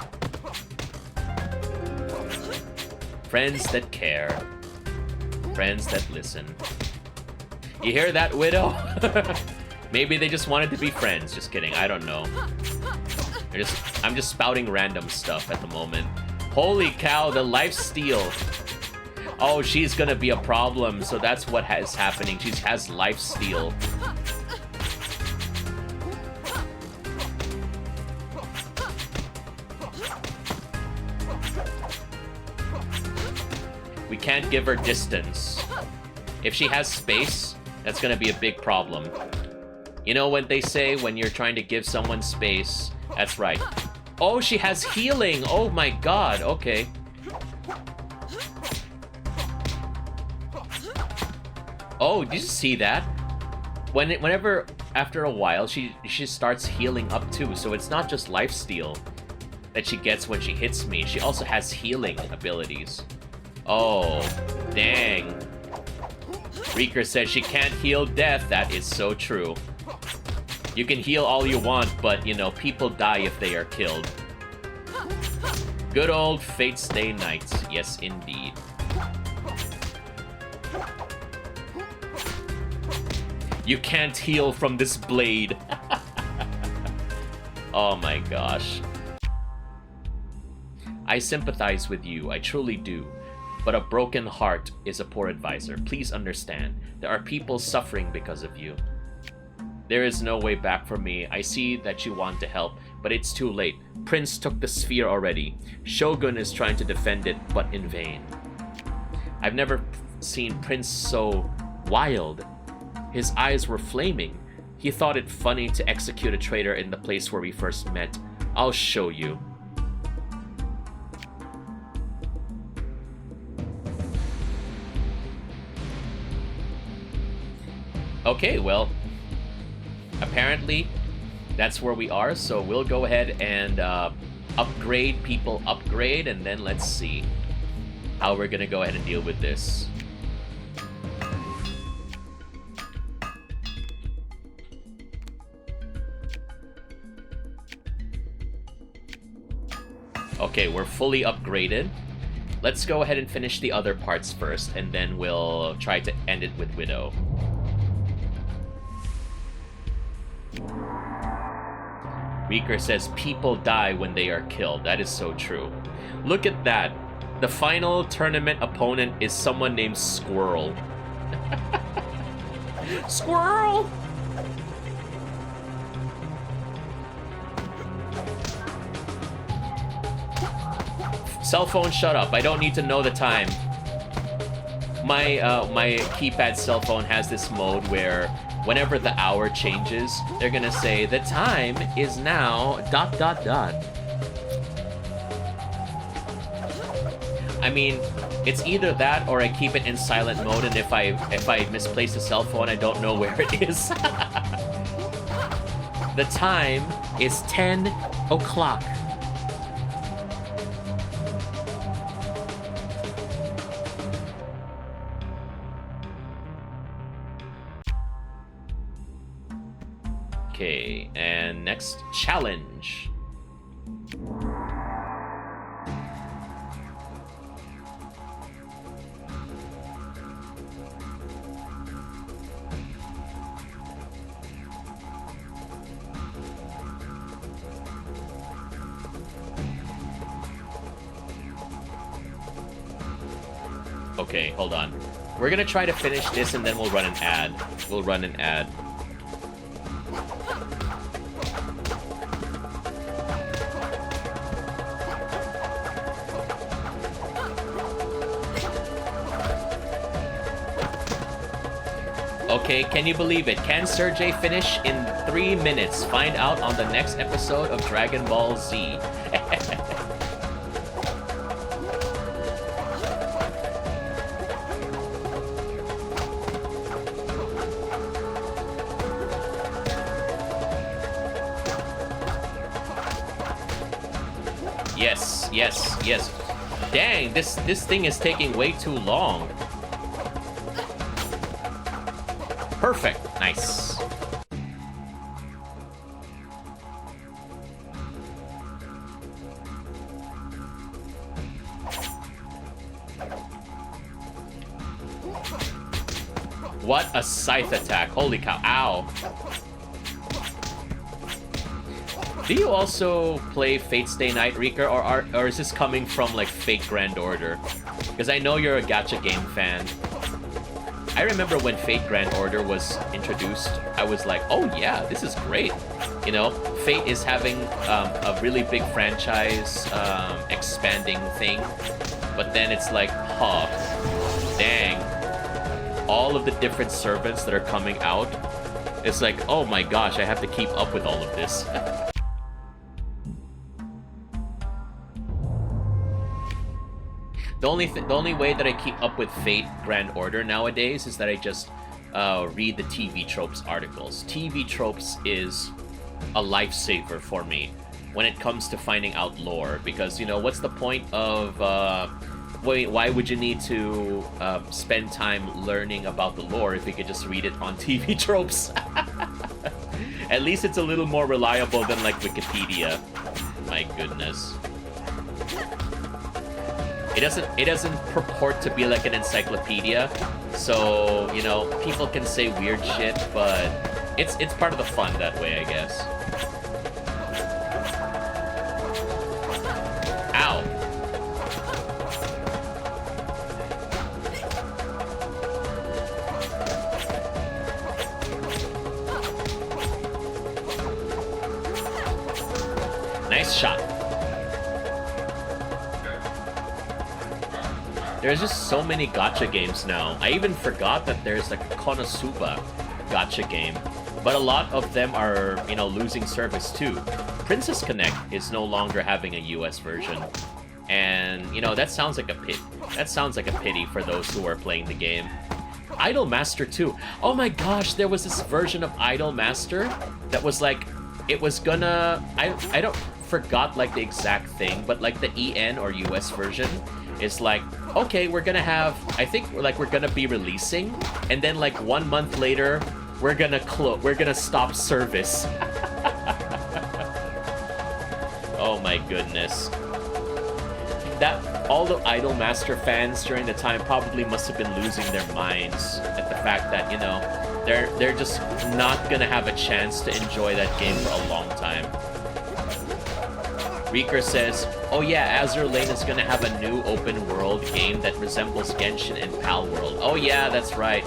Friends that care. Friends that listen. You hear that, Widow? Maybe they just wanted to be friends. Just kidding. I don't know. I'm just spouting random stuff at the moment. Holy cow, the lifesteal. Oh, she's gonna be a problem, so that's what is happening. She has lifesteal. We can't give her distance. If she has space, that's gonna be a big problem. You know what they say when you're trying to give someone space? That's right. Oh, she has healing! Oh my god, okay. Oh, did you see that? Whenever, after a while, she starts healing up too, so it's not just lifesteal that she gets when she hits me. She also has healing abilities. Oh, dang. Reeker said she can't heal death. That is so true. You can heal all you want, but, you know, people die if they are killed. Good old Fate Stay Nights. Yes, indeed. You can't heal from this blade. Oh my gosh. I sympathize with you, I truly do. But a broken heart is a poor advisor. Please understand, there are people suffering because of you. There is no way back for me. I see that you want to help, but it's too late. Prince took the sphere already. Shogun is trying to defend it, but in vain. I've never seen Prince so wild. His eyes were flaming. He thought it funny to execute a traitor in the place where we first met. I'll show you. Okay, well, apparently that's where we are, so we'll go ahead and upgrade, people upgrade, and then let's see how we're gonna go ahead and deal with this. Okay, we're fully upgraded. Let's go ahead and finish the other parts first, and then we'll try to end it with Widow. Reeker says, people die when they are killed. That is so true. Look at that. The final tournament opponent is someone named Squirrel. Squirrel! Cell phone, shut up. I don't need to know the time. My keypad cell phone has this mode where whenever the hour changes, they're gonna say, the time is now ... I mean, it's either that or I keep it in silent mode, and if I misplace the cell phone, I don't know where it is. The time is 10 o'clock. Okay, and next challenge. Okay, hold on. We're gonna try to finish this and then we'll run an ad. We'll run an ad. Okay, can you believe it? Can Serjay finish in 3 minutes? Find out on the next episode of Dragon Ball Z. Yes, yes, yes. Dang, this thing is taking way too long. Perfect. Nice. What a scythe attack. Holy cow. Ow. Do you also play Fate Stay Night, Rika, or is this coming from, like, Fate Grand Order? Because I know you're a gacha game fan. I remember when Fate Grand Order was introduced, I was like, oh yeah, this is great. You know, Fate is having a really big franchise expanding thing, but then it's like, huh, dang. All of the different servants that are coming out, it's like, oh my gosh, I have to keep up with all of this. The only way that I keep up with Fate Grand Order nowadays is that I just read the TV Tropes articles. TV Tropes is a lifesaver for me when it comes to finding out lore, because, you know, what's the point of why would you need to spend time learning about the lore if you could just read it on TV Tropes? At least it's a little more reliable than, like, Wikipedia. My goodness. It doesn't purport to be like an encyclopedia, so, you know, people can say weird shit, but it's part of the fun that way, I guess. Ow. Nice shot. There's just so many gacha games now. I even forgot that there's like a Konosuba gacha game. But a lot of them are, you know, losing service too. Princess Connect is no longer having a US version. And, you know, that sounds like a pity. That sounds like a pity for those who are playing the game. Idolmaster 2. Oh my gosh, there was this version of Idolmaster that was like, it was gonna... I don't forgot like the exact thing, but like the EN or US version is like, okay, we're gonna have, I think we're gonna be releasing, and then like 1 month later, we're gonna stop service. Oh my goodness. That all the Idolmaster fans during the time probably must have been losing their minds at the fact that, you know, they're just not gonna have a chance to enjoy that game for a long time. Reeker says, oh yeah, Azure Lane is gonna have a new open world game that resembles Genshin and Pal World. Oh yeah, that's right.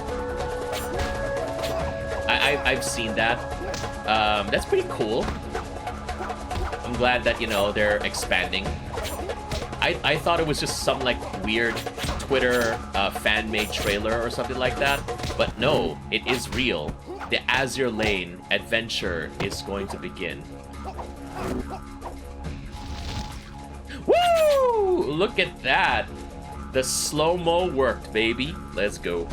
I've seen that. That's pretty cool. I'm glad that, you know, they're expanding. I thought it was just some like weird Twitter fan-made trailer or something like that, but no, it is real. The Azure Lane adventure is going to begin. Woo! Look at that! The slow-mo worked, baby. Let's go.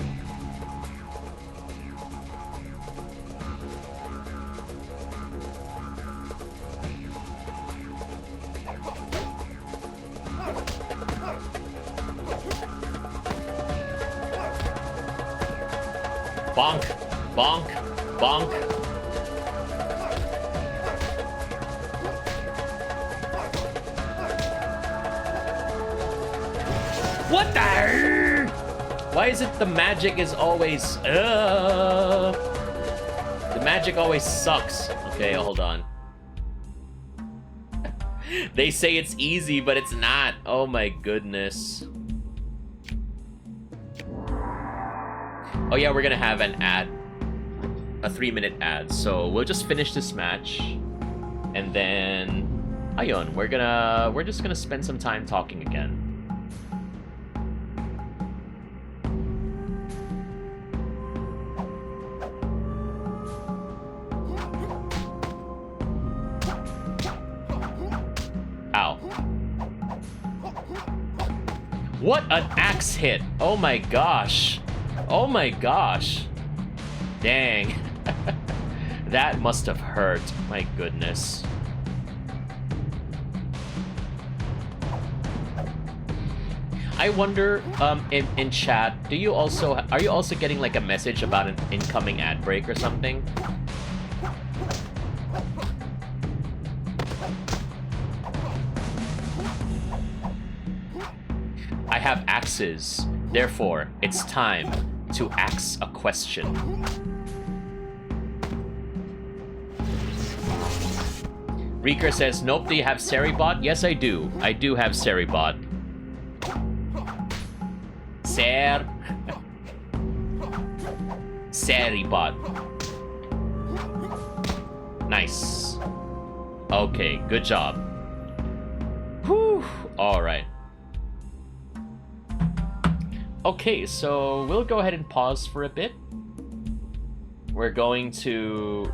Bonk, bonk, bonk. What the? Why is it the magic is always... The magic always sucks. Okay, hold on. They say it's easy, but it's not. Oh my goodness. Oh yeah, we're gonna have an ad. A 3-minute ad. So we'll just finish this match. And then... Ayun, we're just gonna spend some time talking again. Ow. What an axe hit! Oh my gosh. Oh my gosh. Dang. That must have hurt. My goodness. I wonder, in chat, are you also getting like a message about an incoming ad break or something? I have axes. Therefore, it's time to ask a question. Reeker says, nope, do you have Seribot? Yes, I do. I do have Seribot. Seribot. Nice. Okay, good job. Whew. All-right. Okay, so we'll go ahead and pause for a bit. We're going to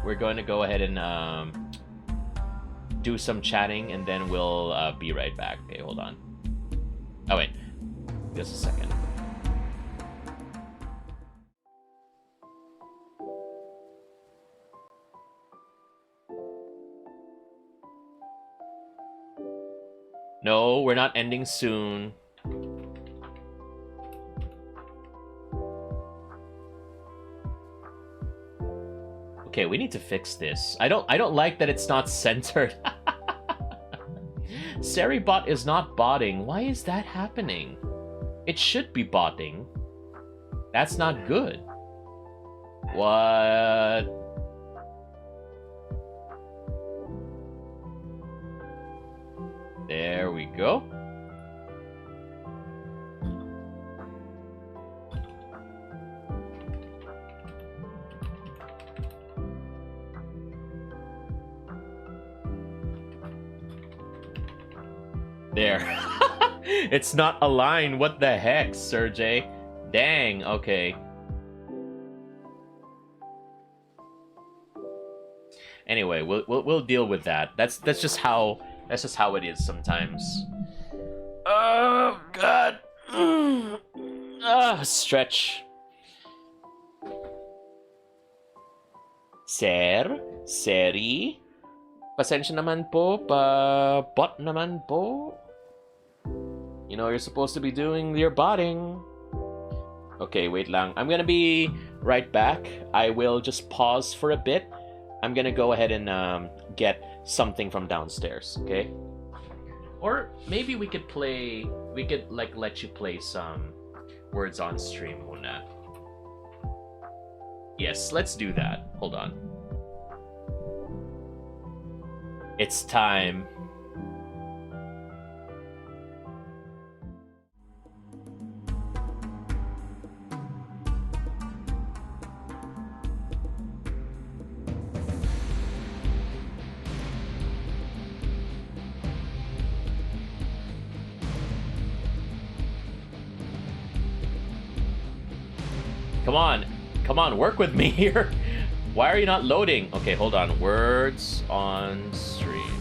go ahead and do some chatting, and then we'll be right back. Okay, hold on. Oh wait, just a second. No, we're not ending soon. Okay, we need to fix this. I don't like that it's not centered. Seribot is not botting. Why is that happening? It should be botting. That's not good. What? There we go. There. It's not aligned. What the heck, Serjay? Dang. Okay. Anyway, we'll deal with that. That's just how it is sometimes. Oh God. Stretch. Seri. Pasensya naman po, bot naman po. You know, you're supposed to be doing your botting. Okay, wait lang. I'm gonna be right back. I will just pause for a bit. I'm gonna go ahead and get something from downstairs, okay? Or maybe we could like let you play some words on stream muna. Yes, let's do that. Hold on. It's time. Come on, work with me here. Why are you not loading? Okay, hold on. Words on stream.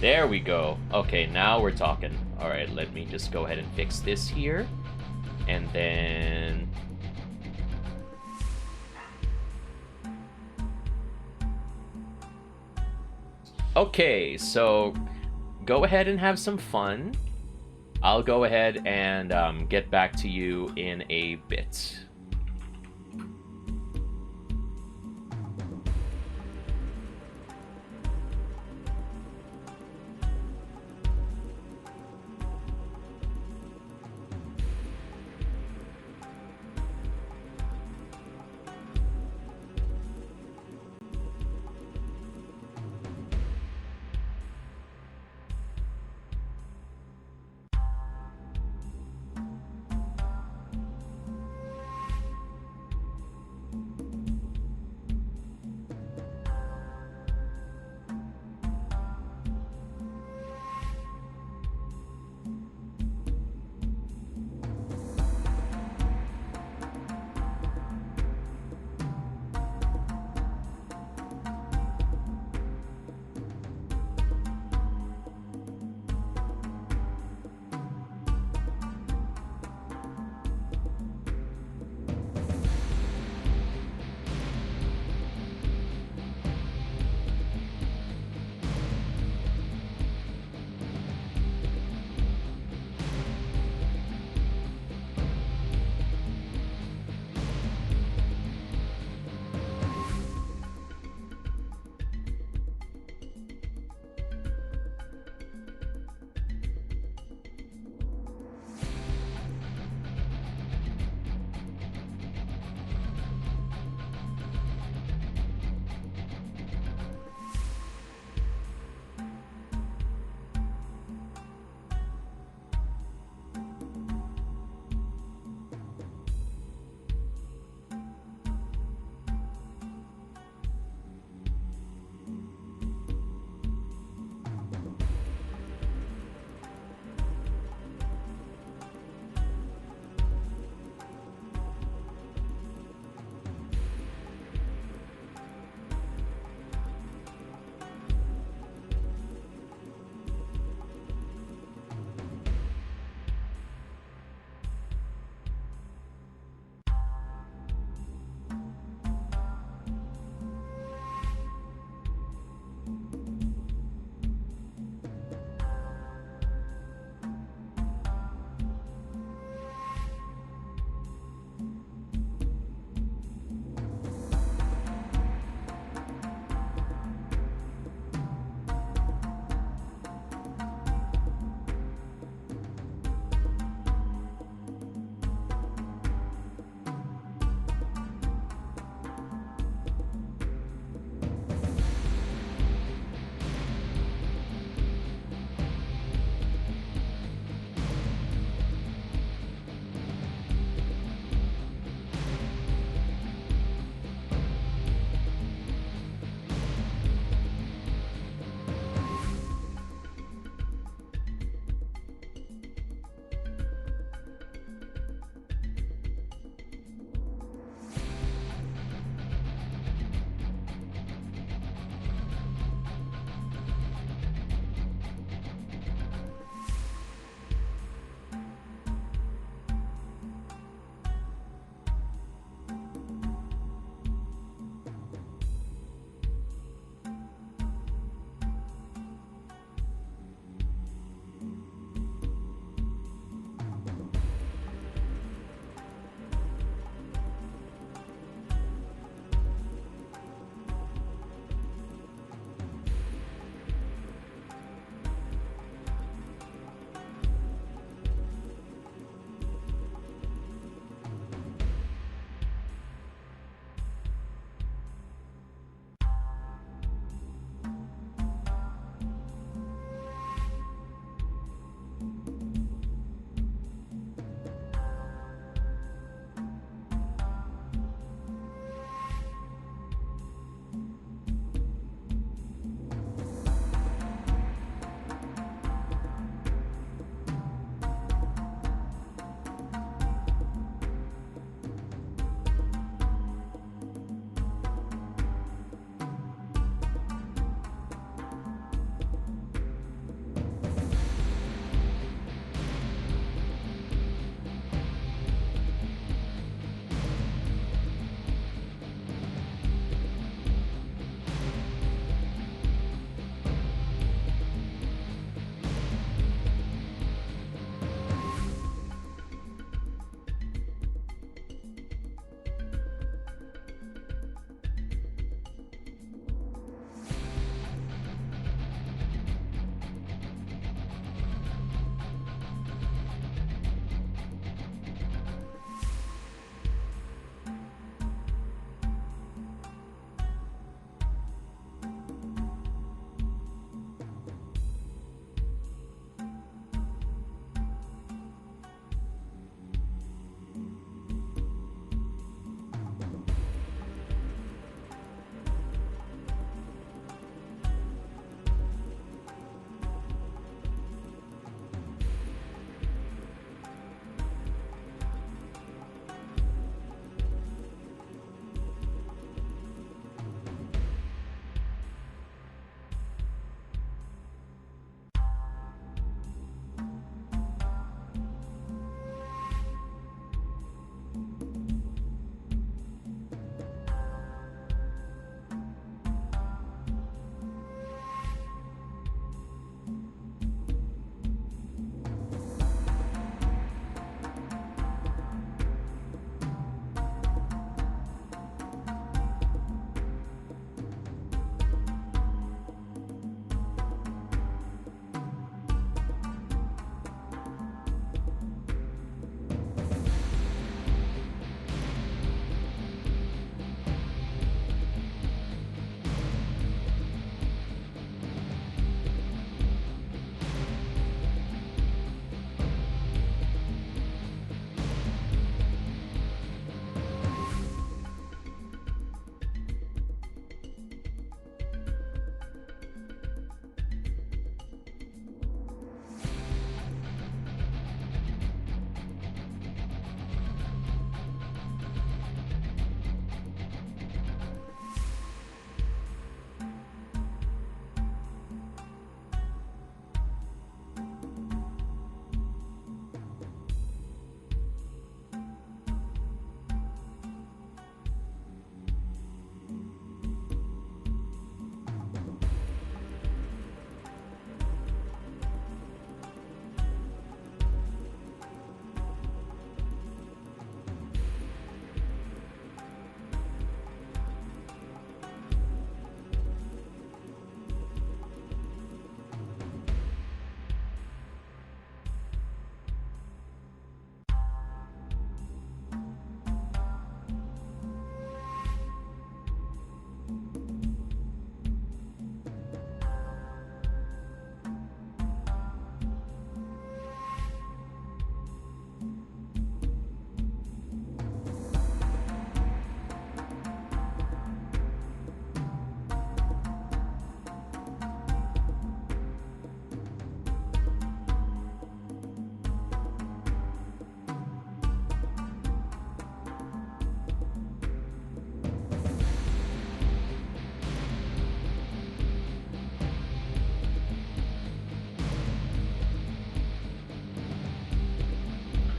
There we go. Okay, now we're talking. All right, let me just go ahead and fix this here. And then... Okay, so go ahead and have some fun. I'll go ahead and get back to you in a bit.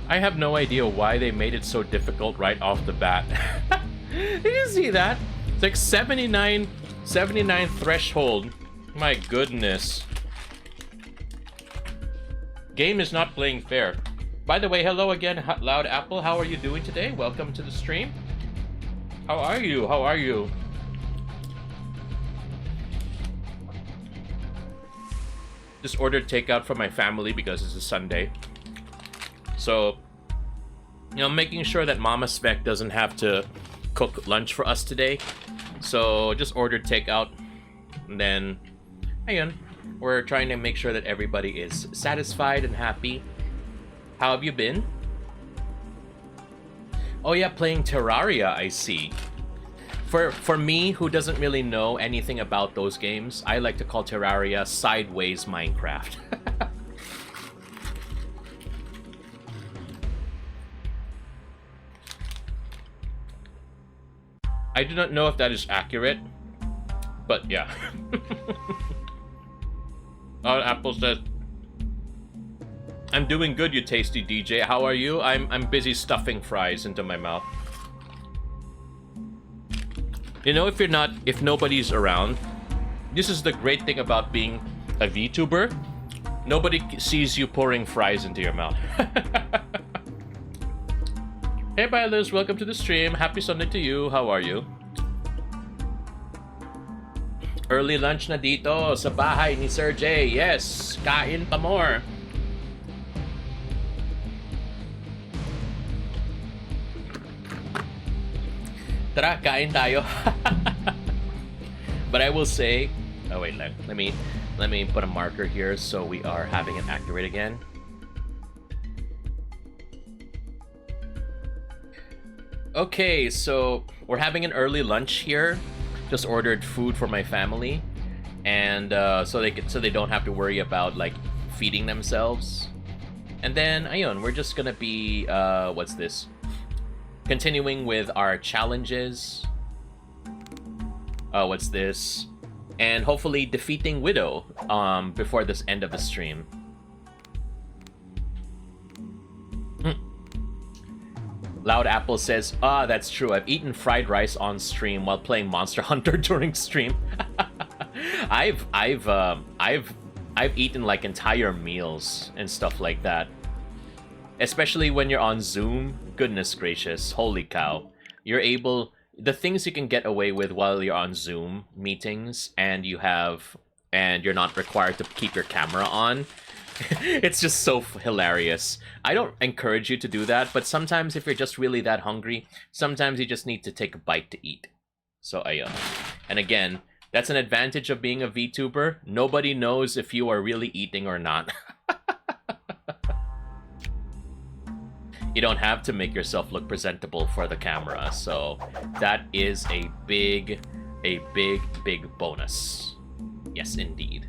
I have no idea why they made it so difficult right off the bat. Did you see that? It's like 79 threshold. My goodness. Game is not playing fair. By the way, hello again, Loud Apple. How are you doing today? Welcome to the stream. How are you? How are you? Just ordered takeout for my family because it's a Sunday. So, you know, making sure that Mama Svek doesn't have to cook lunch for us today. So, just ordered takeout. And then, ayun, we're trying to make sure that everybody is satisfied and happy. How have you been? Oh yeah, playing Terraria, I see. For me, who doesn't really know anything about those games, I like to call Terraria sideways Minecraft. I do not know if that is accurate, but yeah. Apple says, I'm doing good, you tasty DJ. How are you? I'm busy stuffing fries into my mouth. You know, if nobody's around, this is the great thing about being a VTuber. Nobody sees you pouring fries into your mouth. Hey, bye, Liz. Welcome to the stream. Happy Sunday to you. How are you? Early lunch na dito sa bahay ni Serjay. Yes, kain pa more. Tara, kain tayo. But I will say, oh wait, let me put a marker here so we are having it accurate again. Okay, so we're having an early lunch here. Just ordered food for my family, and so they don't have to worry about like feeding themselves. And then ayun, we're just gonna be what's this? Continuing with our challenges. What's this? And hopefully defeating Widow before this end of the stream. Loud Apple says, that's true. I've eaten fried rice on stream while playing Monster Hunter during stream. I've eaten like entire meals and stuff like that. Especially when you're on Zoom. Goodness gracious, holy cow. The things you can get away with while you're on Zoom meetings and you're not required to keep your camera on. It's just so hilarious. I don't encourage you to do that, but sometimes if you're just really that hungry, sometimes you just need to take a bite to eat. So ayun. And again, that's an advantage of being a VTuber. Nobody knows if you are really eating or not. You don't have to make yourself look presentable for the camera, so that is a big bonus. Yes, indeed.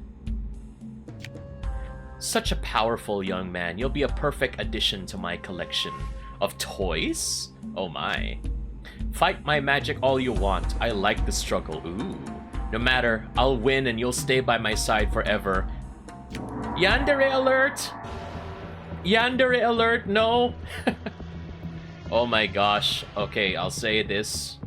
Such a powerful young man. You'll be a perfect addition to my collection of toys. Oh my. Fight my magic all you want. I like the struggle. Ooh. No matter, I'll win and you'll stay by my side forever. Yandere alert! Yandere alert, no! Oh my gosh. Okay, I'll say this.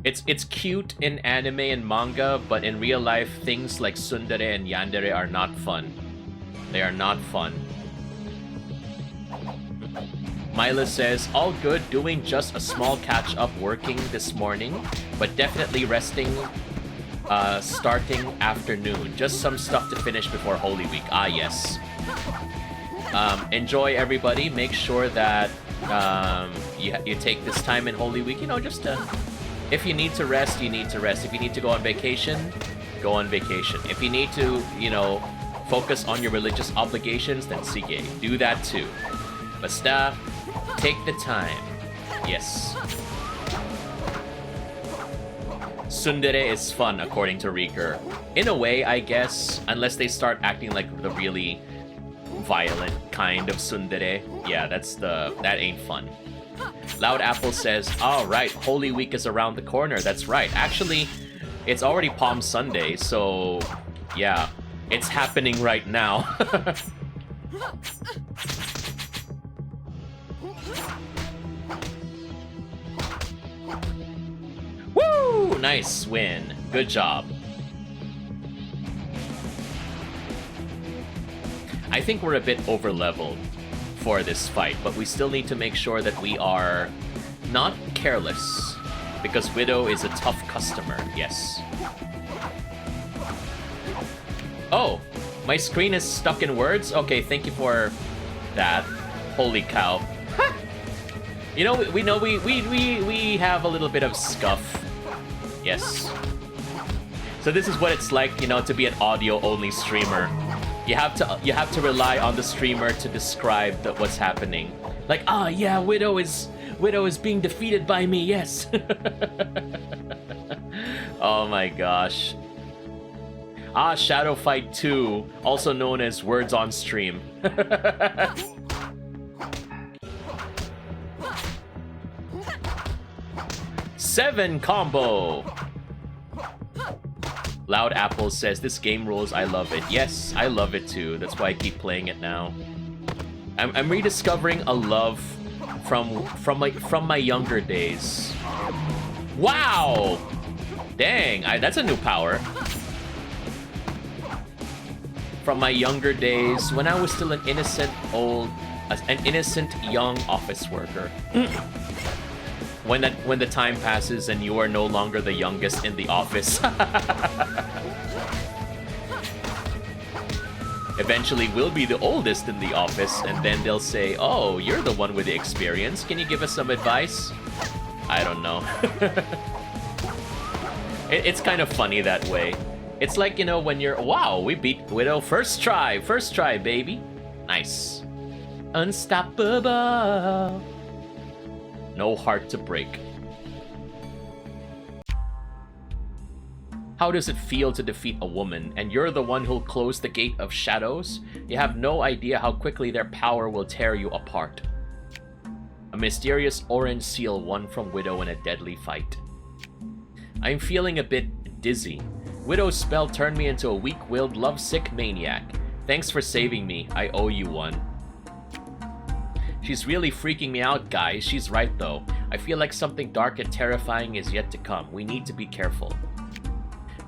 It's cute in anime and manga, but in real life, things like tsundere and yandere are not fun. They are not fun. Mila says, all good, doing just a small catch-up working this morning, but definitely resting starting afternoon. Just some stuff to finish before Holy Week. Ah, yes. Enjoy, everybody. Make sure that you take this time in Holy Week, you know, just to... If you need to rest, you need to rest. If you need to go on vacation, go on vacation. If you need to, you know, focus on your religious obligations, then sige, do that too. Basta, take the time. Yes. Tsundere is fun, according to Reeker. In a way, I guess, unless they start acting like the really violent kind of tsundere. Yeah, that ain't fun. Loud Apple says, alright, Holy Week is around the corner. That's right. Actually, it's already Palm Sunday, so yeah. It's happening right now. Ooh, nice win. Good job. I think we're a bit over-leveled for this fight, but we still need to make sure that we are not careless, because Widow is a tough customer, yes. Oh, my screen is stuck in words? Okay, thank you for that. Holy cow. You know, we have a little bit of scuff. Yes. So this is what it's like, you know, to be an audio-only streamer. You have to rely on the streamer to describe what's happening. Like, ah, yeah, Widow is being defeated by me. Yes. Oh my gosh. Ah, Shadow Fight 2, also known as Words on Stream. Seven combo. Loud Apple says, this game rules, I love it. Yes, I love it too. That's why I keep playing it now. I'm rediscovering a love from my younger days. Wow! Dang, that's a new power. From my younger days, when I was still an innocent young office worker. When the time passes and you are no longer the youngest in the office. Eventually we'll be the oldest in the office, and then they'll say, oh, you're the one with the experience. Can you give us some advice? I don't know. It's kind of funny that way. It's like, you know, when you're, wow, we beat Widow first try, baby. Nice. Unstoppable. No heart to break. How does it feel to defeat a woman, and you're the one who'll close the gate of shadows? You have no idea how quickly their power will tear you apart. A mysterious orange seal won from Widow in a deadly fight. I'm feeling a bit dizzy. Widow's spell turned me into a weak-willed, lovesick maniac. Thanks for saving me. I owe you one. She's really freaking me out, guys. She's right, though. I feel like something dark and terrifying is yet to come. We need to be careful.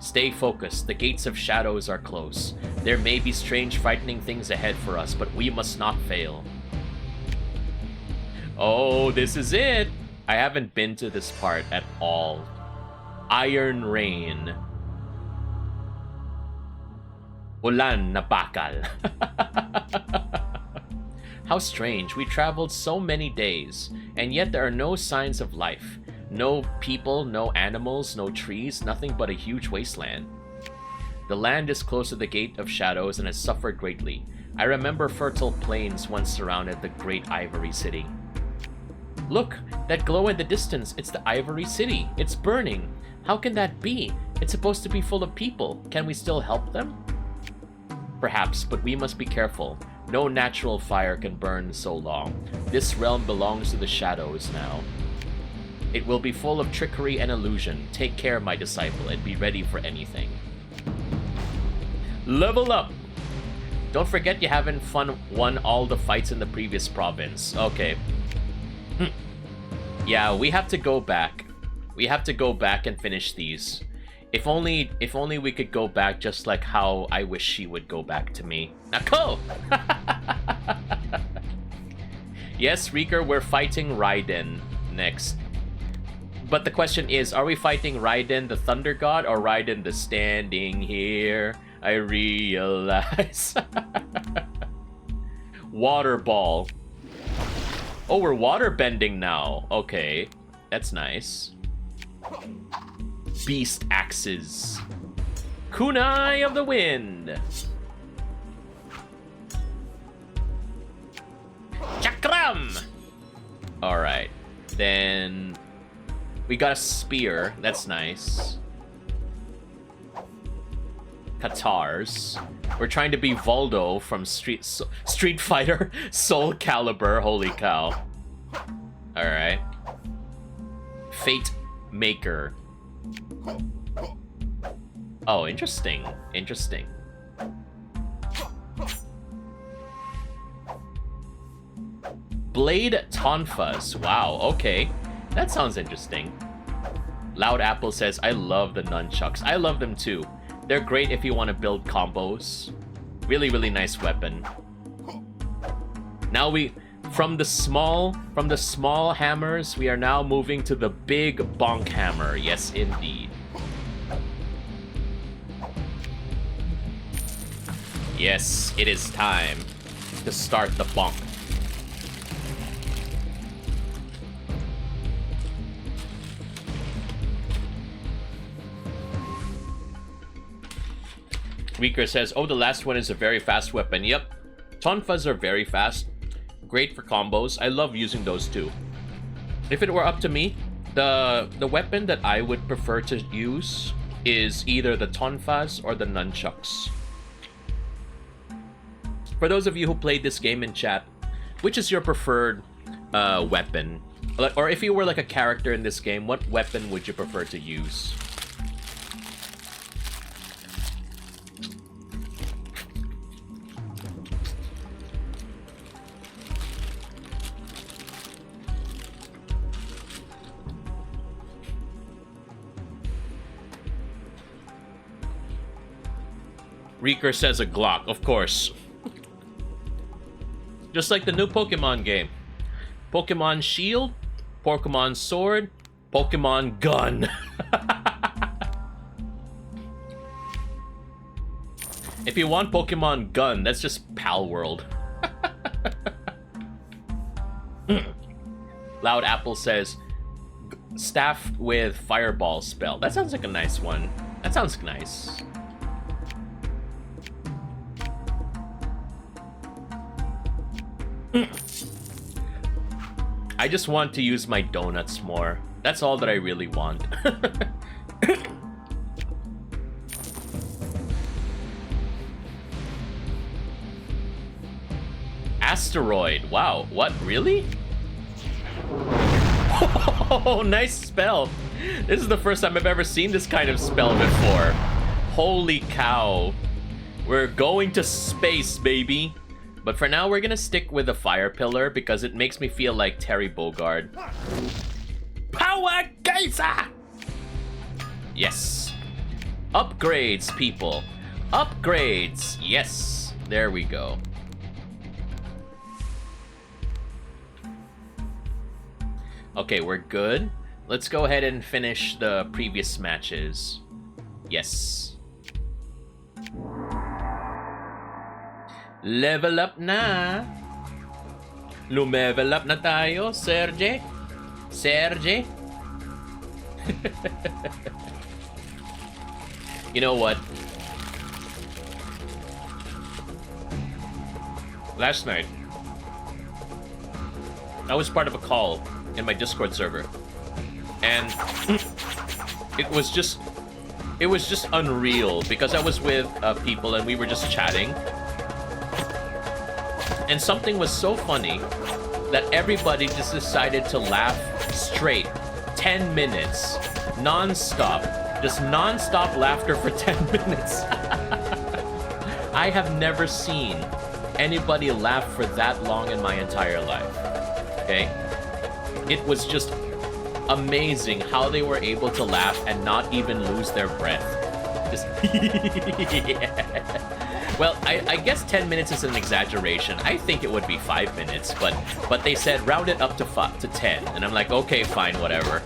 Stay focused. The gates of shadows are close. There may be strange, frightening things ahead for us, but we must not fail. Oh, this is it! I haven't been to this part at all. Iron Rain. Ulan na bakal. How strange, we traveled so many days, and yet there are no signs of life. No people, no animals, no trees, nothing but a huge wasteland. The land is close to the Gate of Shadows and has suffered greatly. I remember fertile plains once surrounded the great Ivory City. Look, that glow in the distance, it's the Ivory City. It's burning. How can that be? It's supposed to be full of people. Can we still help them? Perhaps, but we must be careful. No natural fire can burn so long. This realm belongs to the shadows now. It will be full of trickery and illusion. Take care, my disciple, and be ready for anything. Level up! Don't forget you haven't won all the fights in the previous province. Okay. Yeah, we have to go back. We have to go back and finish these. If only we could go back just like how I wish she would go back to me. Nako! Yes, Rieger, we're fighting Raiden next. But the question is, are we fighting Raiden the Thunder God or Raiden the Standing Here? I realize. Water Ball. Oh, we're water bending now. Okay, that's nice. Beast Axes. Kunai of the Wind. Chakram! Alright. Then we got a spear. That's nice. Katars. We're trying to be Voldo from Street Fighter Soul Calibur. Holy cow. Alright. Fate Maker. Oh, interesting. Interesting. Blade Tonfas. Wow, okay. That sounds interesting. Loud Apple says, I love the nunchucks. I love them too. They're great if you want to build combos. Really, really nice weapon. Now from the small hammers, we are now moving to the big bonk hammer. Yes, indeed. Yes, it is time to start the bonk. Weaker says, oh, the last one is a very fast weapon. Yep. Tonfas are very fast. Great for combos. I love using those too. If it were up to me, the weapon that I would prefer to use is either the Tonfas or the nunchucks. For those of you who played this game in chat, which is your preferred weapon? Or if you were like a character in this game, what weapon would you prefer to use? Reeker says a Glock, of course. Just like the new Pokemon game. Pokemon Shield, Pokemon Sword, Pokemon Gun. If you want Pokemon Gun, that's just Pal World. Loud Apple says, staff with Fireball spell. That sounds like a nice one. That sounds nice. I just want to use my donuts more. That's all that I really want. Asteroid. Wow. What? Really? Oh, nice spell. This is the first time I've ever seen this kind of spell before. Holy cow. We're going to space, baby. But for now, we're gonna stick with the Fire Pillar because it makes me feel like Terry Bogard. Power Geyser! Yes. Upgrades, people. Upgrades. Yes. There we go. Okay, we're good. Let's go ahead and finish the previous matches. Yes. Level up na. Lumevel up na tayo, Serjay. Serjay. You know what? Last night, I was part of a call in my Discord server. And it was just unreal because I was with people and we were just chatting. And something was so funny that everybody just decided to laugh straight. 10 minutes. Non-stop. Just non-stop laughter for 10 minutes. I have never seen anybody laugh for that long in my entire life. Okay? It was just amazing how they were able to laugh and not even lose their breath. Just yeah. Well, I guess 10 minutes is an exaggeration. I think it would be 5 minutes, but they said round it up to 10, and I'm like, okay, fine, whatever.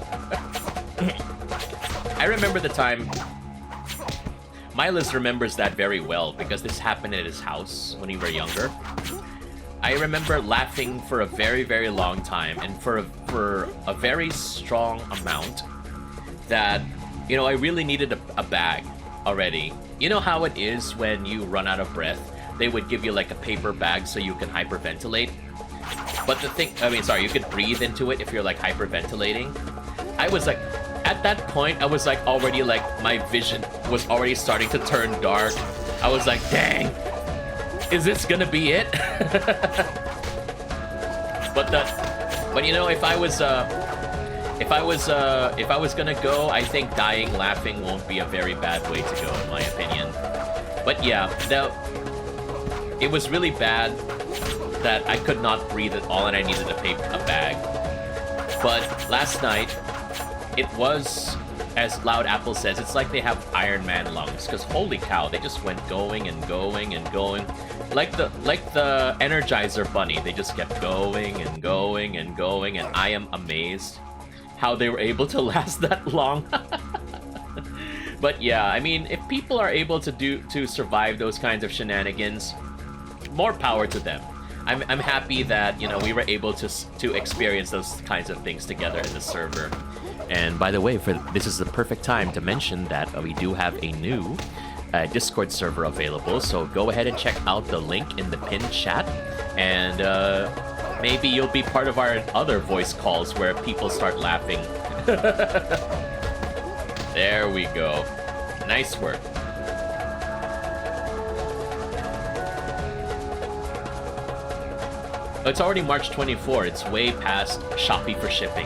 I remember the time. Miles remembers that very well because this happened at his house when we were younger. I remember laughing for a very, very long time and for a very strong amount that, you know, I really needed a bag already. You know how it is when you run out of breath? They would give you like a paper bag so you can hyperventilate. But the thing, you could breathe into it if you're like hyperventilating. I was like, at that point, I was like already like, my vision was already starting to turn dark. I was like, dang, is this gonna be it? But you know, if I was gonna go, I think dying laughing won't be a very bad way to go, in my opinion. But yeah, it was really bad that I could not breathe at all and I needed a bag. But last night, it was as Loud Apple says, it's like they have Iron Man lungs, because holy cow, they just went going and going and going. Like the Energizer Bunny, they just kept going and going and going, and I am amazed how they were able to last that long. But yeah, I mean, if people are able to survive those kinds of shenanigans, more power to them. I'm happy that, you know, we were able to experience those kinds of things together in the server. And by the way, this is the perfect time to mention that we do have a new Discord server available, so go ahead and check out the link in the pinned chat, and maybe you'll be part of our other voice calls where people start laughing. There we go. Nice work. It's already March 24. It's way past Shopee for shipping.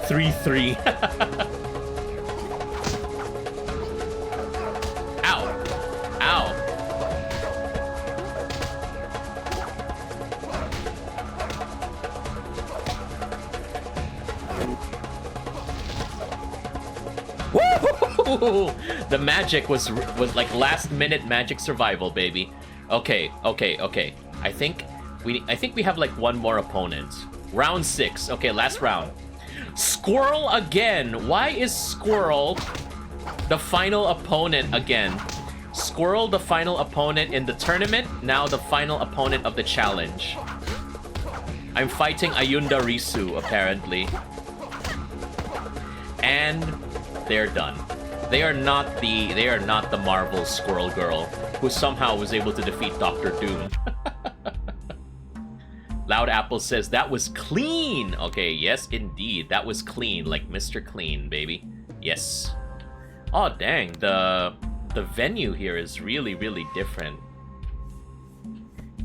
3-3. Ow. Ow. Woo! The magic was like last minute magic survival, baby. Okay. I think we have like one more opponent. Round 6. Okay, last round. Squirrel again. Why is Squirrel the final opponent again? Squirrel the final opponent in the tournament, now the final opponent of the challenge. I'm fighting Ayunda Risu, apparently. And they're done. They are not the Marvel Squirrel Girl, who somehow was able to defeat Doctor Doom. Loud Apple says that was clean. Okay, yes, indeed, that was clean, like Mr. Clean, baby. Yes. Oh, dang, the venue here is really, really different.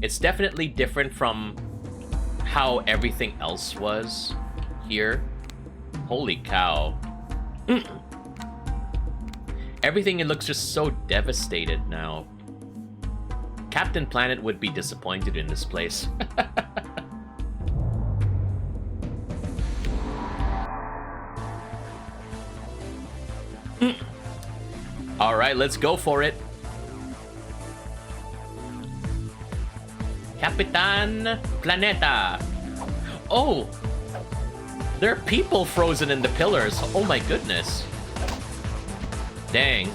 It's definitely different from how everything else was here. Holy cow. Everything, it looks just so devastated now. Captain Planet would be disappointed in this place. All right, let's go for it. Capitan Planeta. Oh, there are people frozen in the pillars. Oh my goodness. Dang.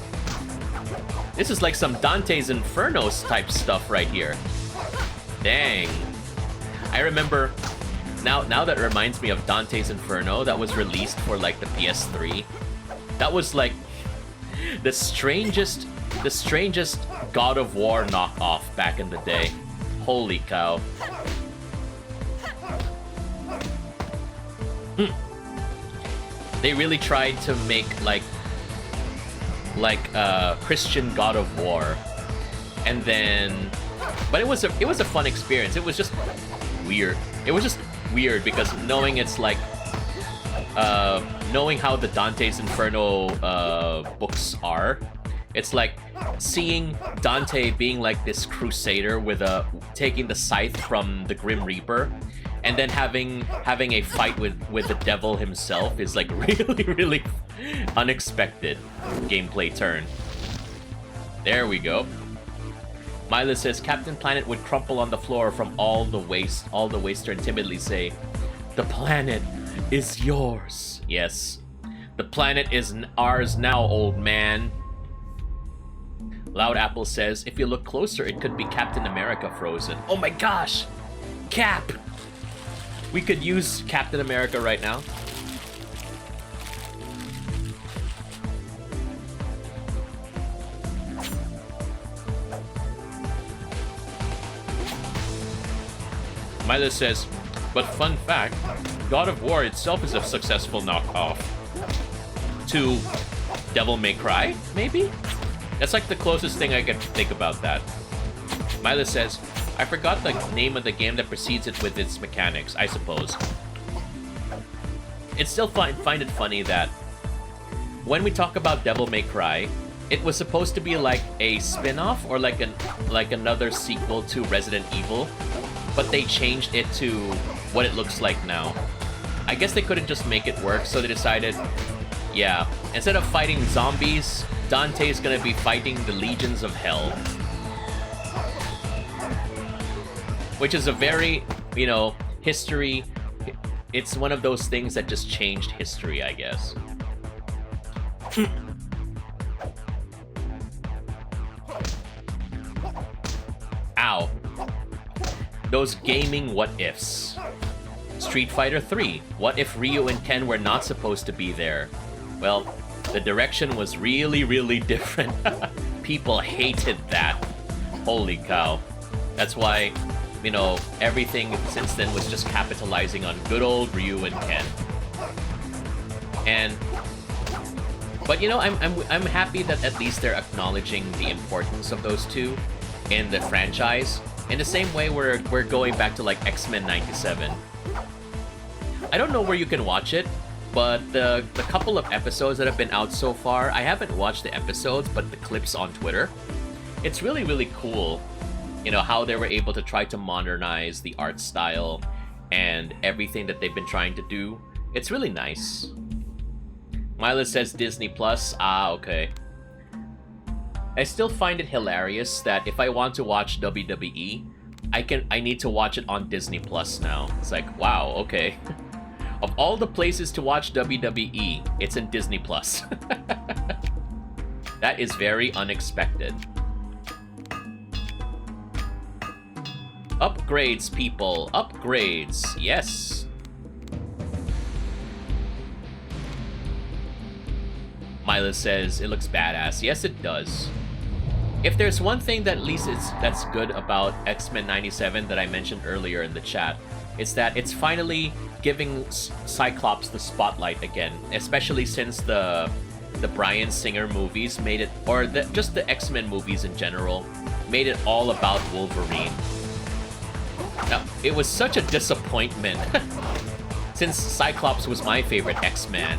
This is like some Dante's Inferno type stuff right here. Dang. I remember, now that reminds me of Dante's Inferno that was released for like the PS3. That was like the strangest God of War knockoff back in the day. Holy cow. They really tried to make like Christian God of War, and then, but it was a fun experience. It was just weird. It was just weird because knowing it's like knowing how the Dante's Inferno books are, it's like seeing Dante being like this crusader with taking the scythe from the Grim Reaper, and then having a fight with the devil himself is like really unexpected gameplay turn. There we go. Mila says Captain Planet would crumple on the floor from all the waste and timidly say, "The planet is yours." Yes. The planet is ours now, old man. Loud Apple says, if you look closer, it could be Captain America frozen. Oh my gosh! Cap! We could use Captain America right now. Mila says, but fun fact, God of War itself is a successful knockoff to Devil May Cry, maybe? That's like the closest thing I can think about that. Mila says, I forgot the name of the game that precedes it with its mechanics, I suppose. It's still find it funny that when we talk about Devil May Cry, it was supposed to be like a spin-off or like another sequel to Resident Evil, but they changed it to what it looks like now. I guess they couldn't just make it work, so they decided, Yeah, instead of fighting zombies, Dante's gonna be fighting the legions of hell. Which is a very, you know, history... It's one of those things that just changed history, I guess. Ow. Those gaming what-ifs. Street Fighter 3. What if Ryu and Ken were not supposed to be there? Well, the direction was really, really different. People hated that. Holy cow. That's why, you know, everything since then was just capitalizing on good old Ryu and Ken. But you know, I'm happy that at least they're acknowledging the importance of those two in the franchise. In the same way we're going back to like X-Men 97. I don't know where you can watch it, but the couple of episodes that have been out so far, I haven't watched the episodes, but the clips on Twitter. It's really, really cool, you know, how they were able to try to modernize the art style and everything that they've been trying to do. It's really nice. Mila says Disney Plus. Ah, okay. I still find it hilarious that if I want to watch WWE, I need to watch it on Disney Plus now. It's like, wow, okay. Of all the places to watch WWE, it's in Disney Plus. That is very unexpected. Upgrades, people. Upgrades. Yes. Mila says, it looks badass. Yes, it does. If there's one thing that at least that's good about X-Men 97 that I mentioned earlier in the chat, it's that it's finally giving Cyclops the spotlight again, especially since the Bryan Singer movies made it, or just the X-Men movies in general, made it all about Wolverine. Now, it was such a disappointment, since Cyclops was my favorite X-Man.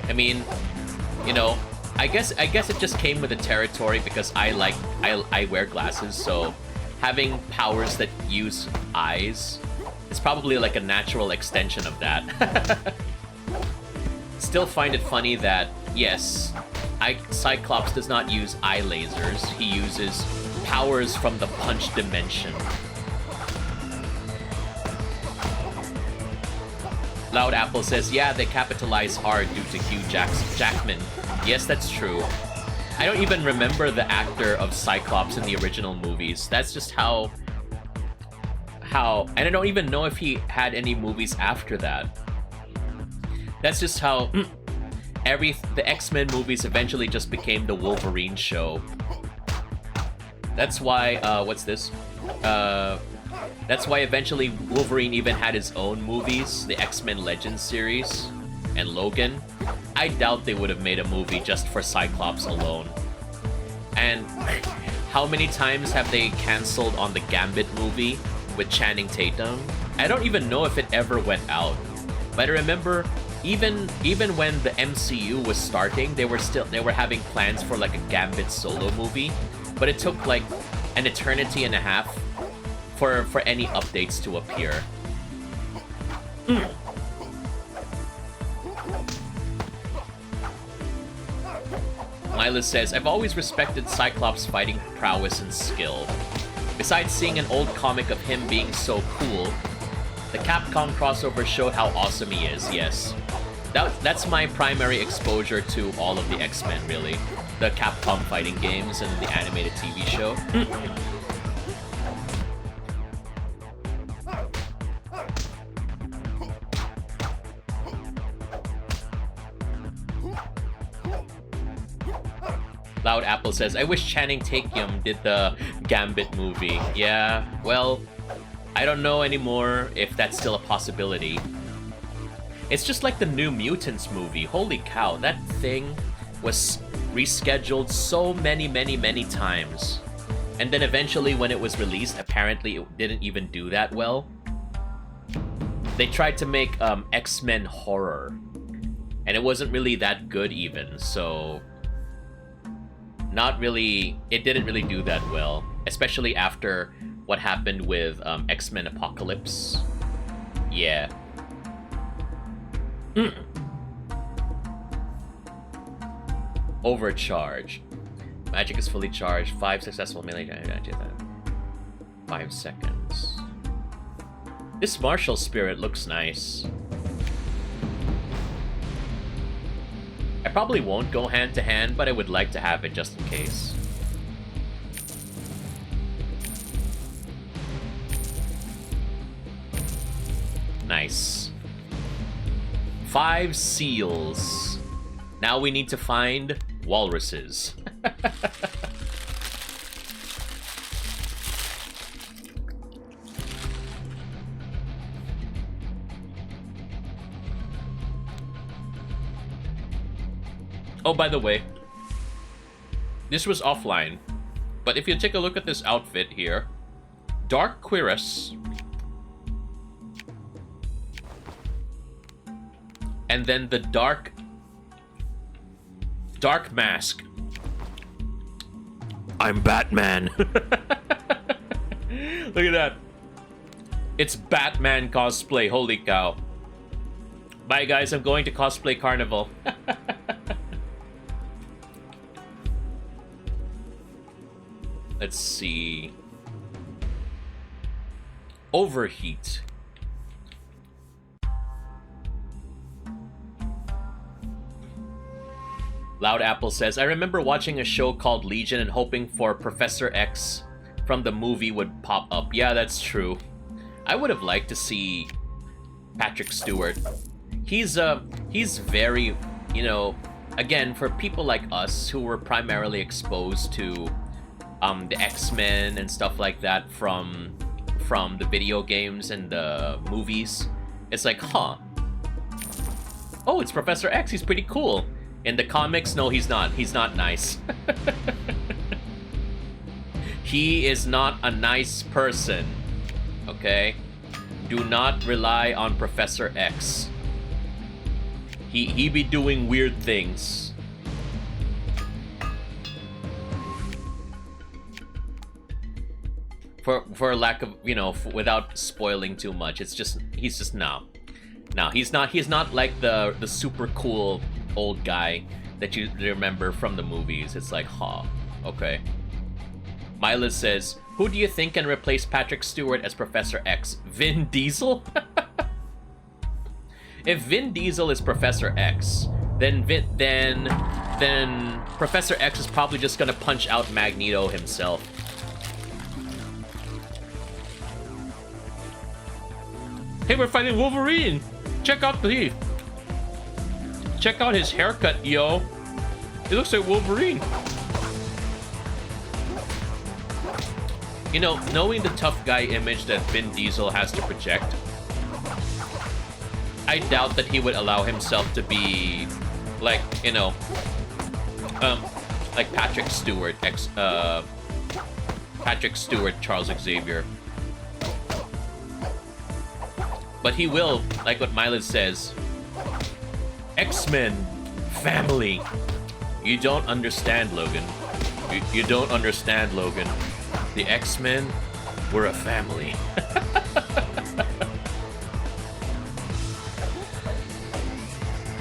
I mean, you know, I guess it just came with the territory because I wear glasses, so having powers that use eyes is probably like a natural extension of that. Still find it funny that, yes, Cyclops does not use eye lasers, he uses powers from the punch dimension. Loud Apple says, yeah, they capitalize hard due to Hugh Jackman. Yes, that's true. I don't even remember the actor of Cyclops in the original movies. That's just how... And I don't even know if he had any movies after that. That's just how... the X-Men movies eventually just became the Wolverine show. That's why, what's this? That's why eventually Wolverine even had his own movies, the X-Men Legends series, and Logan. I doubt they would have made a movie just for Cyclops alone. And how many times have they canceled on the Gambit movie with Channing Tatum? I don't even know if it ever went out. But I remember even when the MCU was starting, they were having plans for like a Gambit solo movie, but it took like an eternity and a half for any updates to appear. Mila says, I've always respected Cyclops' fighting prowess and skill. Besides seeing an old comic of him being so cool, the Capcom crossover showed how awesome he is, yes. That's my primary exposure to all of the X-Men, really. The Capcom fighting games and the animated TV show. Loud Apple says, I wish Channing Tatum did the Gambit movie. Yeah, well, I don't know anymore if that's still a possibility. It's just like the New Mutants movie. Holy cow, that thing was rescheduled so many times. And then eventually when it was released, apparently it didn't even do that well. They tried to make X-Men horror, and it wasn't really that good even, so... it didn't really do that well, especially after what happened with X-Men Apocalypse. Yeah. Overcharge. Magic is fully charged. 5 successful melee. 5 seconds. This martial spirit looks nice. I probably won't go hand to hand, but I would like to have it just in case. Nice. 5 seals. Now we need to find walruses. Oh, by the way, this was offline, but if you take a look at this outfit here, Dark Cuirass, and then the Dark Mask. I'm Batman. Look at that. It's Batman cosplay, holy cow. Bye guys, I'm going to cosplay Carnival. Let's see. Overheat. Loud Apple says, I remember watching a show called Legion and hoping for Professor X from the movie would pop up. Yeah, that's true. I would have liked to see Patrick Stewart. He's very, you know, again, for people like us who were primarily exposed to the X-Men and stuff like that from the video games and the movies, it's like, huh. Oh, it's Professor X, he's pretty cool. In the comics, no, he's not. He's not nice. He is not a nice person. Okay? Do not rely on Professor X. He be doing weird things. For lack of, you know, without spoiling too much, it's just, he's just, no, he's not like the super cool old guy that you remember from the movies. It's like, huh, okay. Mila says, who do you think can replace Patrick Stewart as Professor X? Vin Diesel? If Vin Diesel is Professor X, then Professor X is probably just gonna punch out Magneto himself. Hey, we're fighting Wolverine! Check out his haircut, yo. It looks like Wolverine. You know, knowing the tough guy image that Vin Diesel has to project, I doubt that he would allow himself to be like, you know, like Patrick Stewart, Charles Xavier. But he will, like what Miles says, X-Men, family. You don't understand, Logan. You don't understand, Logan. The X-Men, we're a family.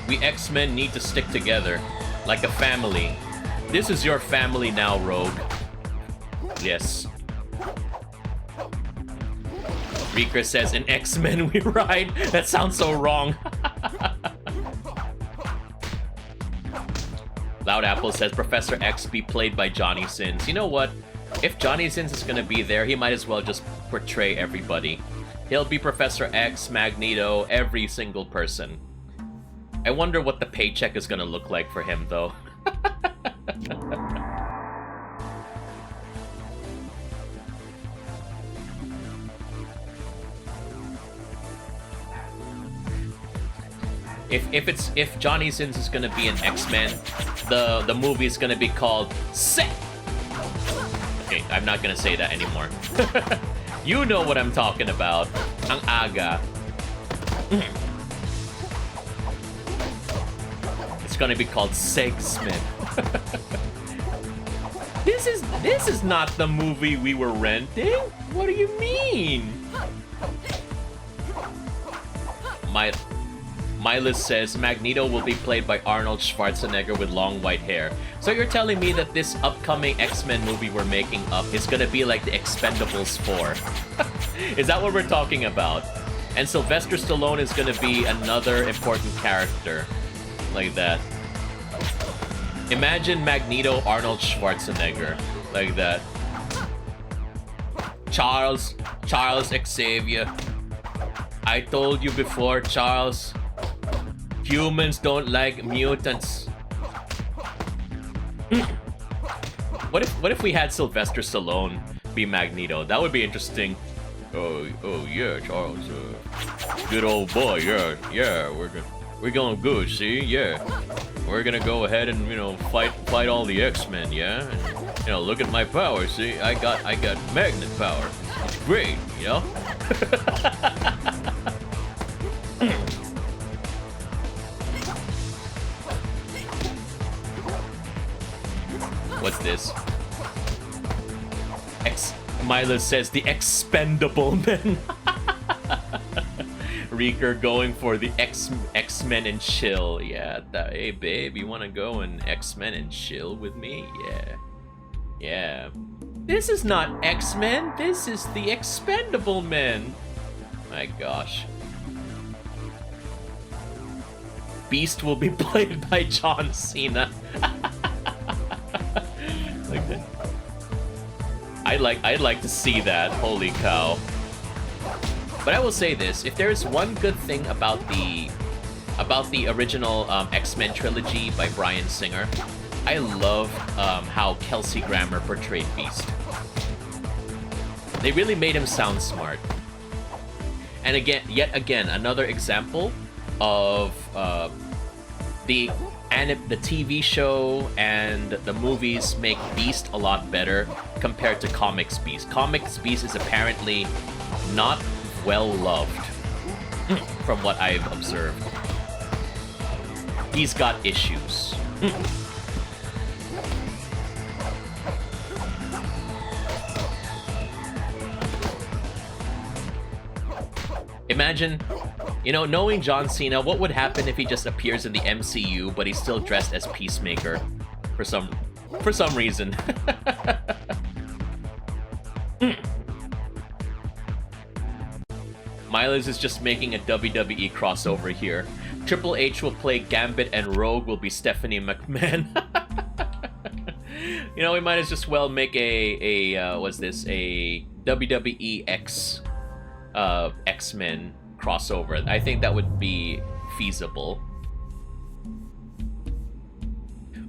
We X-Men need to stick together, like a family. This is your family now, Rogue. Yes. Reeker says, in X-Men we ride. That sounds so wrong. Loud Apple says, Professor X be played by Johnny Sins. You know what? If Johnny Sins is gonna be there, he might as well just portray everybody. He'll be Professor X, Magneto, every single person. I wonder what the paycheck is gonna look like for him, though. If Johnny Sins is gonna be an X-Men, the movie is gonna be called Svek. Okay, I'm not gonna say that anymore. You know what I'm talking about. Ang aga. It's gonna be called Segsman. This is not the movie we were renting. What do you mean? Milas says Magneto will be played by Arnold Schwarzenegger with long white hair. So you're telling me that this upcoming X-Men movie we're making up is gonna be like the Expendables 4? Is that what we're talking about? And Sylvester Stallone is gonna be another important character. Like that. Imagine Magneto Arnold Schwarzenegger. Like that. Charles Xavier. I told you before, Charles. Humans don't like mutants. What if we had Sylvester Stallone be Magneto? That would be interesting. Oh yeah, Charles. Good old boy. Yeah. We're going good. See, yeah. We're gonna go ahead and fight all the X-Men. Yeah. And, look at my power. See, I got magnet power. It's great. What's this? Milo says the expendable men. Reeker going for the X-Men and chill. Yeah, hey babe, you wanna go and X-Men and chill with me? Yeah. This is not X-Men, this is the expendable men. My gosh. Beast will be played by John Cena. Like that. I'd like to see that. Holy cow. But I will say this: if there's one good thing about the original X-Men trilogy by Bryan Singer, I love how Kelsey Grammer portrayed Beast. They really made him sound smart. And yet again, another example of the TV show and the movies make Beast a lot better compared to Comics Beast. Comics Beast is apparently not well loved from what I've observed. He's got issues. Imagine, knowing John Cena, what would happen if he just appears in the MCU, but he's still dressed as Peacemaker for some reason. Miles is just making a WWE crossover here. Triple H will play Gambit and Rogue will be Stephanie McMahon. We might as just well make a WWE X-Men crossover. I think that would be feasible.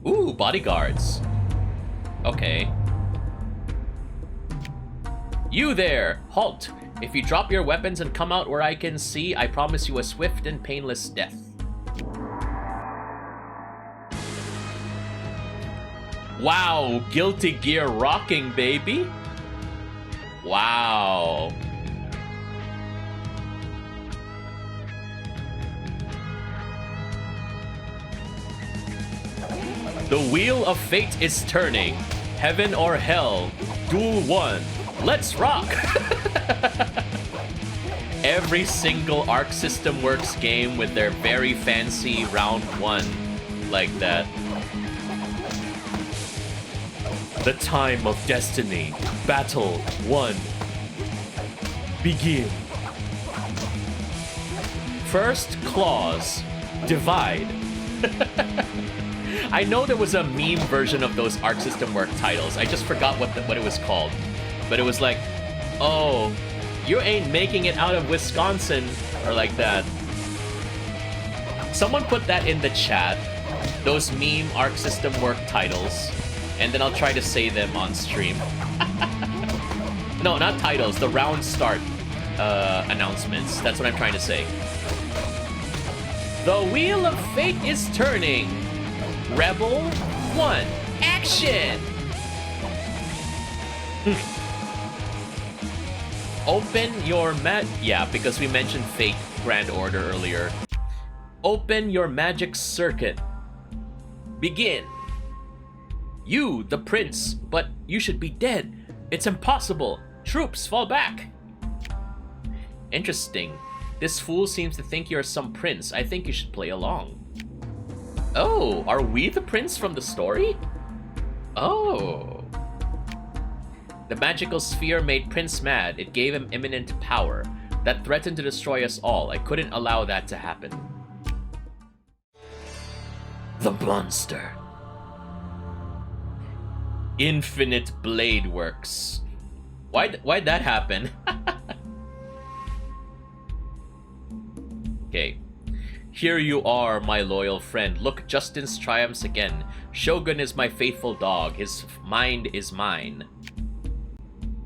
Ooh, bodyguards. Okay. You there! Halt! If you drop your weapons and come out where I can see, I promise you a swift and painless death. Wow, Guilty Gear rocking, baby! Wow. The wheel of fate is turning. Heaven or hell. Duel 1. Let's rock! Every single Arc System Works game with their very fancy round 1 like that. The time of destiny. Battle 1. Begin. First clause. Divide. I know there was a meme version of those Arc System Work titles. I just forgot what it was called. But it was like, oh, you ain't making it out of Wisconsin, or like that. Someone put that in the chat, those meme Arc System Work titles, and then I'll try to say them on stream. No, not titles, the round start announcements. That's what I'm trying to say. The wheel of fate is turning. Rebel 1, action! Open your yeah, because we mentioned Fate Grand Order earlier. Open your magic circuit. Begin. You, the prince, but you should be dead. It's impossible. Troops, fall back. Interesting. This fool seems to think you're some prince. I think you should play along. Oh, are we the prince from the story? Oh. The magical sphere made Prince mad. It gave him imminent power that threatened to destroy us all. I couldn't allow that to happen. The monster. Infinite Blade Works. Why'd that happen? Okay. Here you are, my loyal friend. Look, Justin's triumphs again. Shogun is my faithful dog. His mind is mine.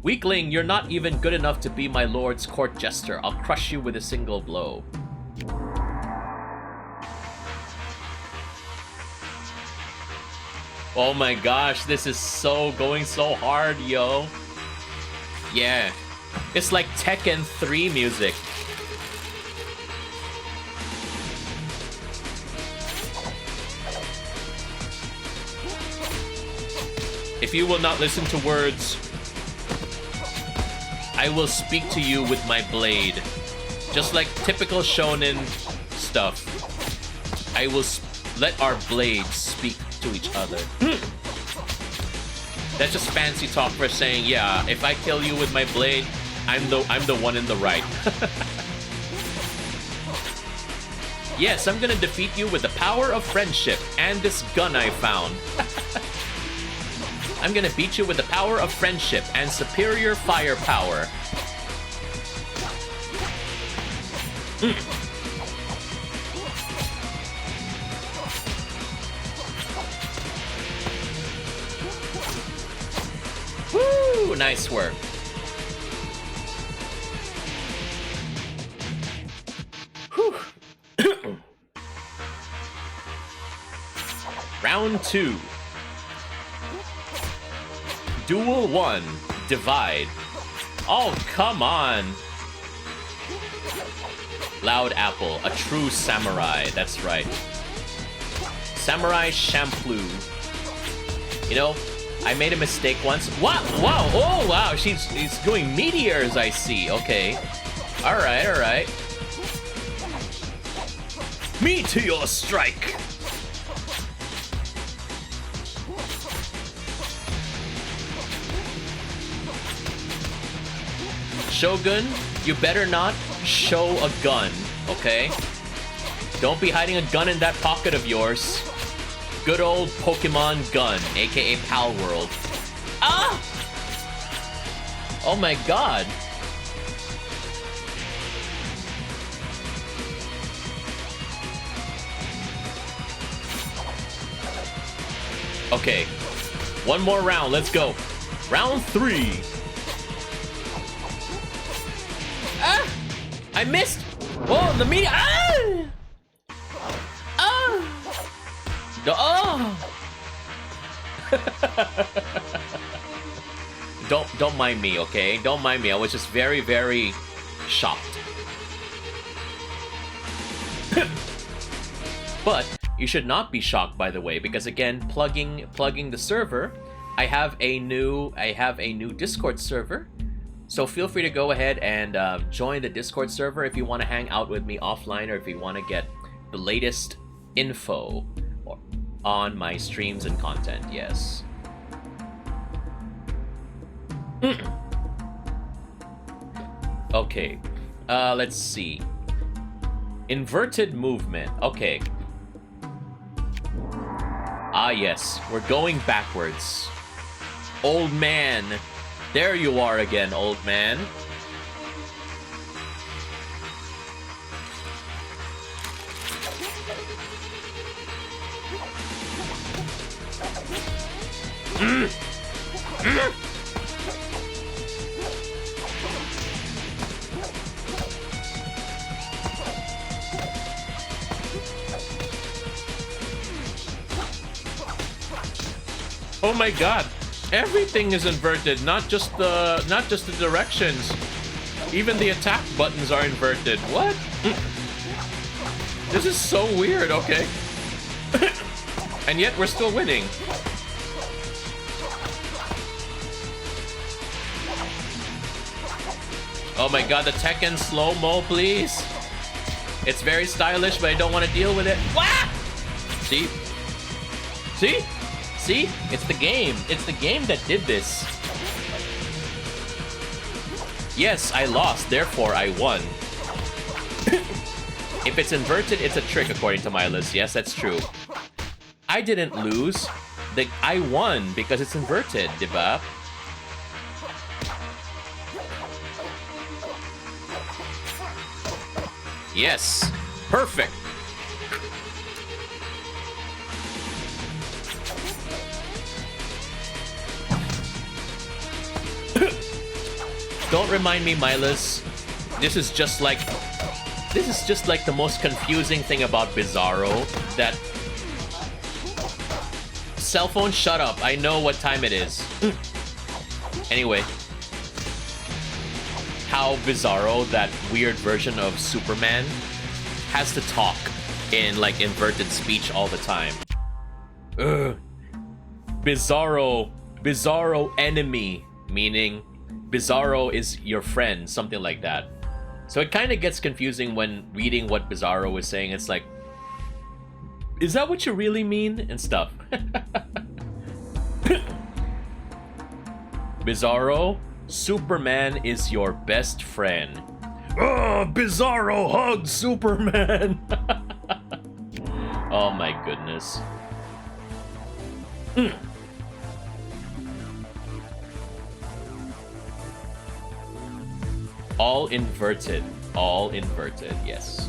Weakling, you're not even good enough to be my lord's court jester. I'll crush you with a single blow. Oh my gosh, this is going so hard, yo. Yeah. It's like Tekken 3 music. If you will not listen to words, I will speak to you with my blade. Just like typical shonen stuff. I will let our blades speak to each other. That's just fancy talk for saying, yeah, if I kill you with my blade, I'm the one in the right. Yes, I'm gonna defeat you with the power of friendship and this gun I found. I'm gonna beat you with the power of friendship and superior firepower. Woo! Nice work. Whew. Round 2. Duel 1. Divide. Oh, come on. Loud Apple. A true samurai. That's right. Samurai Champloo. You know, I made a mistake once. Wow! Wow! Oh, wow! She's doing meteors, I see. Okay. Alright, alright. Meteor strike! Shogun, you better not show a gun, okay? Don't be hiding a gun in that pocket of yours. Good old Pokemon gun, aka Pal World. Ah! Oh my god. Okay. One more round, let's go. Round 3. Ah! I missed! Whoa, the meteor! Ah! Ah! Oh! Don't mind me, okay? Don't mind me. I was just very, very shocked. But you should not be shocked, by the way, because again, plugging the server, I have a new Discord server. So feel free to go ahead and join the Discord server if you want to hang out with me offline or if you want to get the latest info on my streams and content. Yes. Okay. Let's see. Inverted movement. Okay. Ah, yes. We're going backwards. Old man. There you are again, old man. Oh my god. Everything is inverted, not just the directions. Even the attack buttons are inverted. What? This is so weird, okay? And yet we're still winning. Oh my god, the Tekken slow-mo, please. It's very stylish, but I don't want to deal with it. Wah! See? See? See? It's the game. It's the game that did this. Yes, I lost, therefore I won. If it's inverted, it's a trick according to my list. Yes, that's true. I didn't lose. I won because it's inverted, diba? Yes. Perfect. Don't remind me, Milas. This is just like the most confusing thing about Bizarro. That cell phone, shut up. I know what time it is. Anyway, how Bizarro, that weird version of Superman, has to talk in like inverted speech all the time. Ugh. Bizarro enemy, meaning Bizarro is your friend, something like that. So it kind of gets confusing when reading what Bizarro is saying. It's like, is that what you really mean? And stuff. Bizarro, Superman is your best friend. Oh, Bizarro hugs Superman. Oh my goodness. All inverted. All inverted, yes.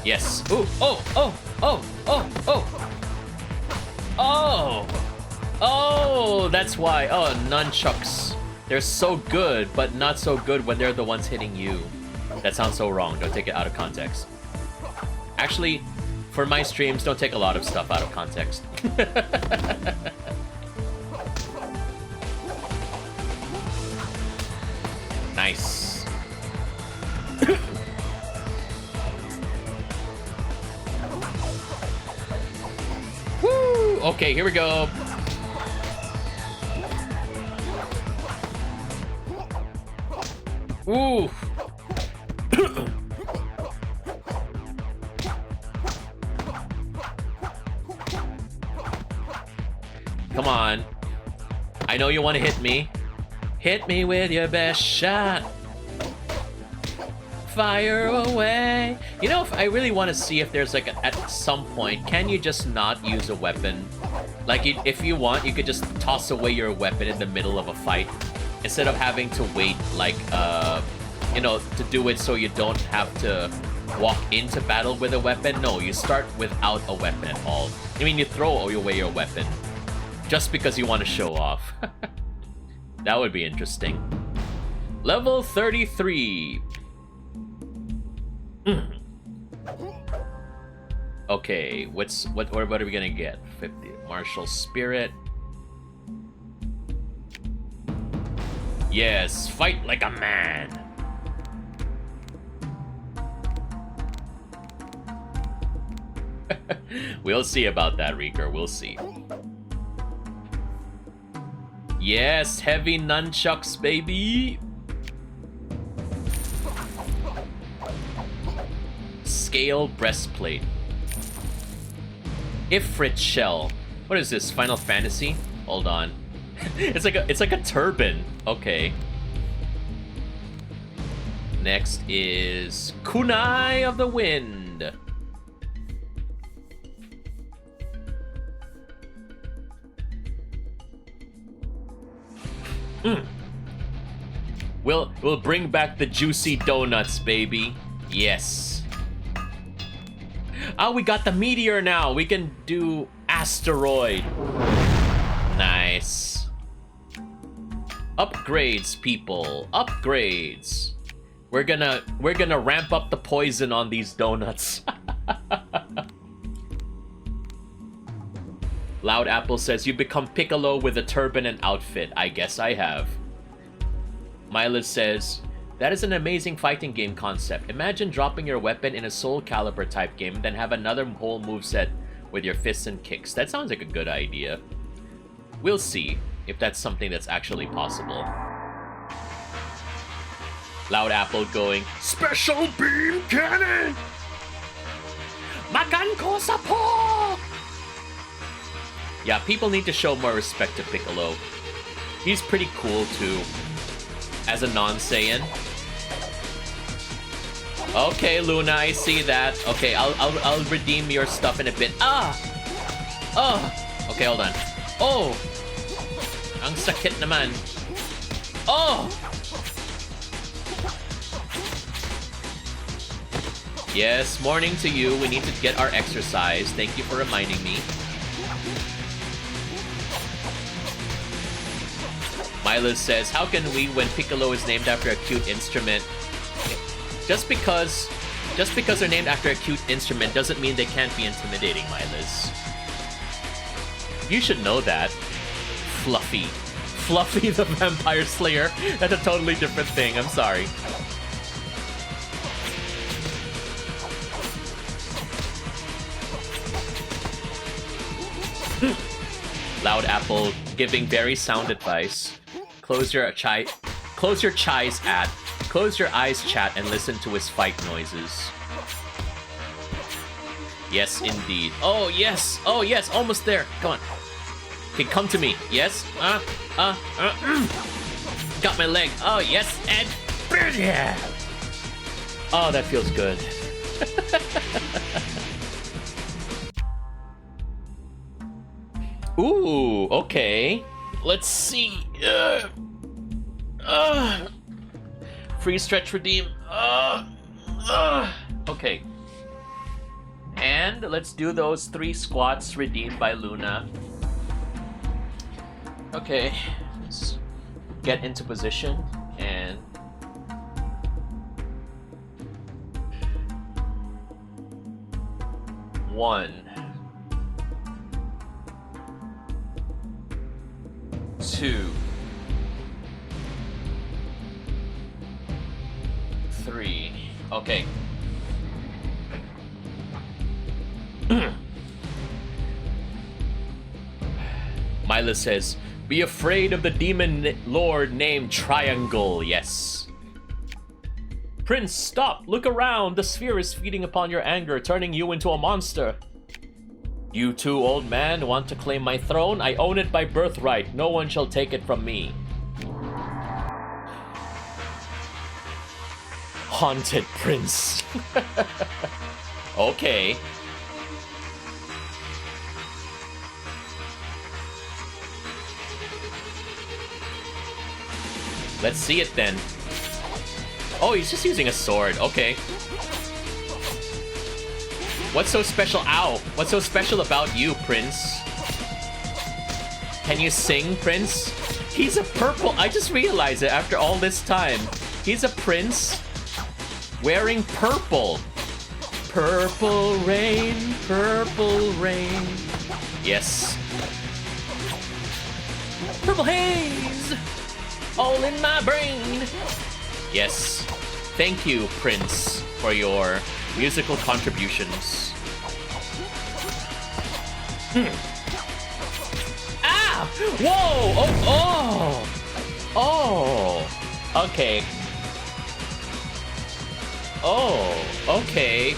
Yes. Ooh, oh, that's why. Oh, nunchucks. They're so good, but not so good when they're the ones hitting you. That sounds so wrong. Don't take it out of context. Actually, for my streams, don't take a lot of stuff out of context. Nice. Woo! Okay, here we go. Ooh. Come on. I know you want to hit me. Hit me with your best shot. Fire away. You know, if I really want to see if there's like at some point, can you just not use a weapon? Like, if you want, you could just toss away your weapon in the middle of a fight instead of having to wait, like, you know, to do it so you don't have to walk into battle with a weapon. No, you start without a weapon at all. I mean, you throw away your weapon just because you want to show off. That would be interesting. Level 33. Okay, what are we gonna get? 50 martial spirit. Yes, fight like a man. We'll see about that, Reeker. We'll see. Yes, heavy nunchucks, baby. Scale breastplate. Ifrit shell. What is this? Final Fantasy? Hold on. It's like a turban. Okay. Next is Kunai of the Wind. We'll bring back the juicy donuts, baby. Yes. Oh, we got the meteor now. We can do asteroid. Nice. Upgrades, people. Upgrades. We're gonna ramp up the poison on these donuts. Loud Apple says, you become Piccolo with a turban and outfit. I guess I have. Milas says, that is an amazing fighting game concept. Imagine dropping your weapon in a Soul Calibur type game, then have another whole moveset with your fists and kicks. That sounds like a good idea. We'll see if that's something that's actually possible. Loud Apple going, Special Beam Cannon! Makan ko sa po! Yeah, people need to show more respect to Piccolo. He's pretty cool too, as a non-Saiyan. Okay, Luna, I see that. Okay, I'll redeem your stuff in a bit. Ah! Oh! Okay, hold on. Oh! Ang sakit naman. Oh! Yes, morning to you. We need to get our exercise. Thank you for reminding me. Mila says, how can we when Piccolo is named after a cute instrument? Just because they're named after a cute instrument doesn't mean they can't be intimidating, Milas. You should know that. Fluffy. Fluffy the Vampire Slayer. That's a totally different thing, I'm sorry. Loud Apple giving very sound advice. Close your eyes, chat, and listen to his fight noises. Yes, indeed. Oh, yes. Oh, yes. Almost there. Come on. Okay, come to me. Yes. Got my leg. Oh, yes. And... yeah. Oh, that feels good. Ooh, okay. Let's see. Free stretch redeem. Okay. And let's do those 3 squats redeemed by Luna. Okay. Let's get into position and... One. 2. 3. Okay. Mila says, be afraid of the demon lord named Triangle, yes. Prince, stop! Look around! The sphere is feeding upon your anger, turning you into a monster. You too, old man, want to claim my throne? I own it by birthright. No one shall take it from me. Haunted Prince. Okay. Let's see it then. Oh, he's just using a sword. Okay. What's so special? Ow! What's so special about you, Prince? Can you sing, Prince? He's a purple... I just realized it after all this time. He's a prince wearing purple. Purple rain, purple rain. Yes. Purple haze! All in my brain. Yes. Thank you, Prince, for your musical contributions. Ah! Whoa! Oh! Okay. Oh, okay.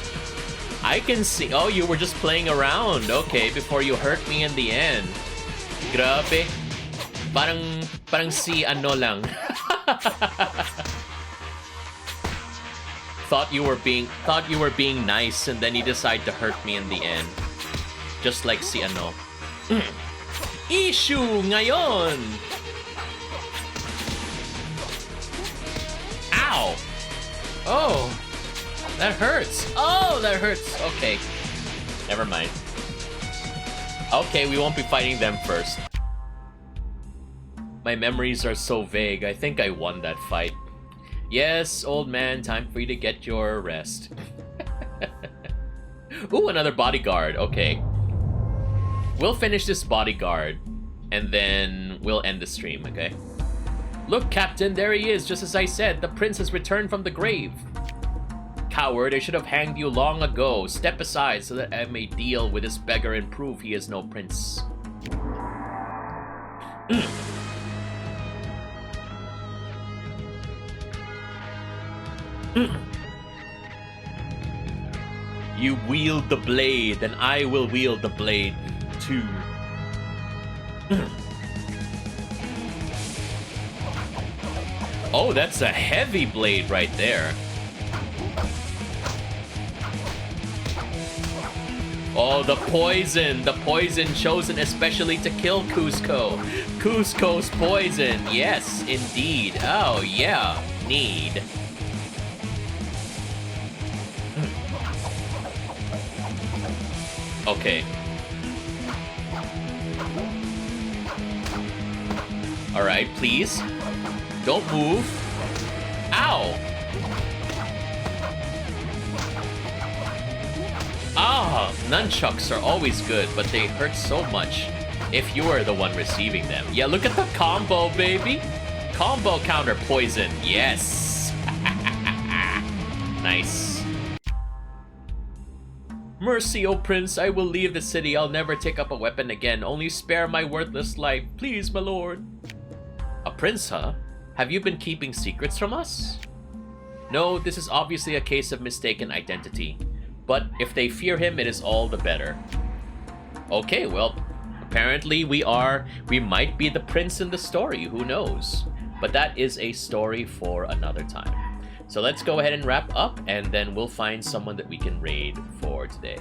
I can see. Oh, you were just playing around. Okay, before you hurt me in the end. Grabe. Parang si ano lang. Thought you were being nice, and then you decide to hurt me in the end. Just like si ano. Issue ngayon. Ow. Oh. That hurts. Oh, that hurts. Okay. Never mind. Okay, we won't be fighting them first. My memories are so vague. I think I won that fight. Yes, old man, time for you to get your rest. Ooh, another bodyguard. Okay. We'll finish this bodyguard, and then we'll end the stream, okay? Look, Captain, there he is, just as I said. The prince has returned from the grave. Coward, I should have hanged you long ago. Step aside so that I may deal with this beggar and prove he is no prince. You wield the blade, and I will wield the blade too. Oh, that's a heavy blade right there. Oh, the poison chosen especially to kill Cusco. Cusco's poison, yes, indeed. Oh, yeah, need. Okay. Alright, please. Don't move. Ow! Ah, nunchucks are always good, but they hurt so much if you are the one receiving them. Yeah, look at the combo, baby. Combo counter poison, yes. Nice. Mercy, O Prince, I will leave the city. I'll never take up a weapon again. Only spare my worthless life. Please, my lord. A prince, huh? Have you been keeping secrets from us? No, this is obviously a case of mistaken identity. But if they fear him, it is all the better. Okay, well, apparently we might be the prince in the story, who knows? But that is a story for another time. So let's go ahead and wrap up, and then we'll find someone that we can raid for today.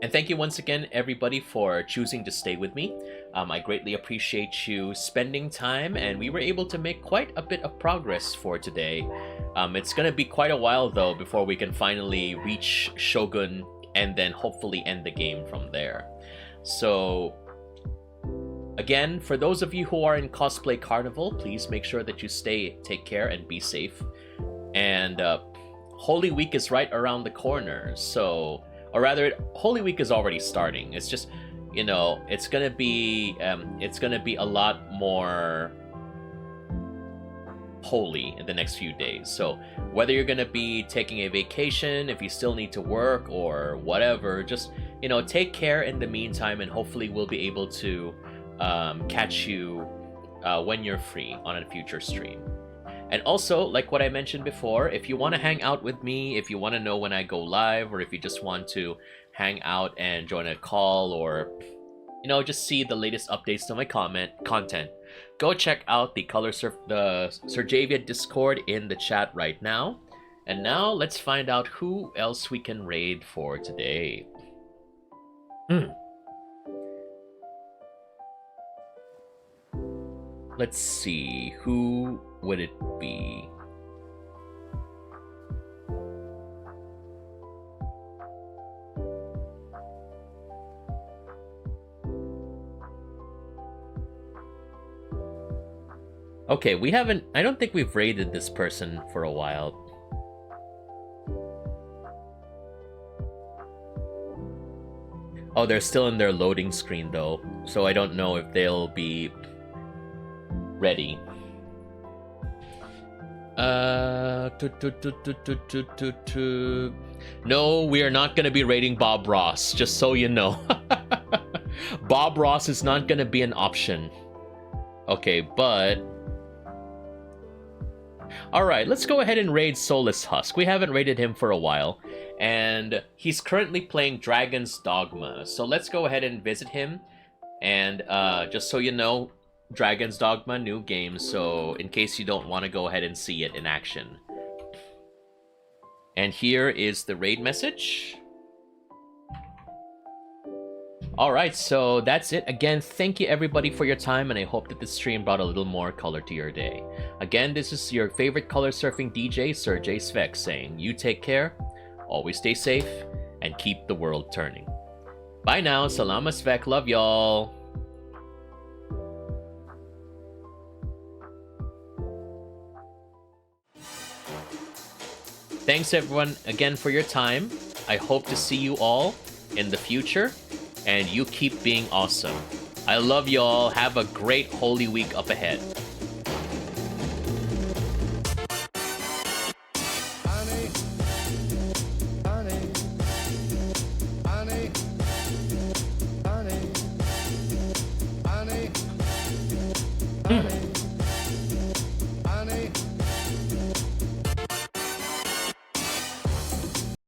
And thank you once again, everybody, for choosing to stay with me. I greatly appreciate you spending time, and we were able to make quite a bit of progress for today. It's going to be quite a while, though, before we can finally reach Shogun and then hopefully end the game from there. So, again, for those of you who are in Cosplay Carnival, please make sure that you take care, and be safe. And Holy Week is right around the corner, so... Or rather, Holy Week is already starting. It's just, you know, it's gonna be a lot more holy in the next few days. So whether you're gonna be taking a vacation, if you still need to work or whatever, just, you know, take care in the meantime, and hopefully we'll be able to catch you when you're free on a future stream. And also, like what I mentioned before, if you want to hang out with me, if you want to know when I go live, or if you just want to hang out and join a call, or, you know, just see the latest updates to my content, go check out the Serjay Discord in the chat right now. And now let's find out who else we can raid for today. Let's see, who would it be? Okay, I don't think we've raided this person for a while. Oh, they're still in their loading screen though, so I don't know if they'll be ready. No, we are not gonna be raiding Bob Ross, just so you know. Bob Ross is not gonna be an option. Okay, but... Alright, let's go ahead and raid Soulless Husk. We haven't raided him for a while, and he's currently playing Dragon's Dogma. So let's go ahead and visit him, and just so you know, Dragon's Dogma, new game, so in case you don't want to go ahead and see it in action. And here is the raid message. Alright, so that's it. Again, thank you everybody for your time, and I hope that this stream brought a little more color to your day. Again, this is your favorite color surfing DJ, Serjay Svek, saying you take care, always stay safe, and keep the world turning. Bye now, Salama Svek, love y'all! Thanks everyone again for your time. I hope to see you all in the future, and you keep being awesome. I love y'all. Have a great Holy Week up ahead. Honey,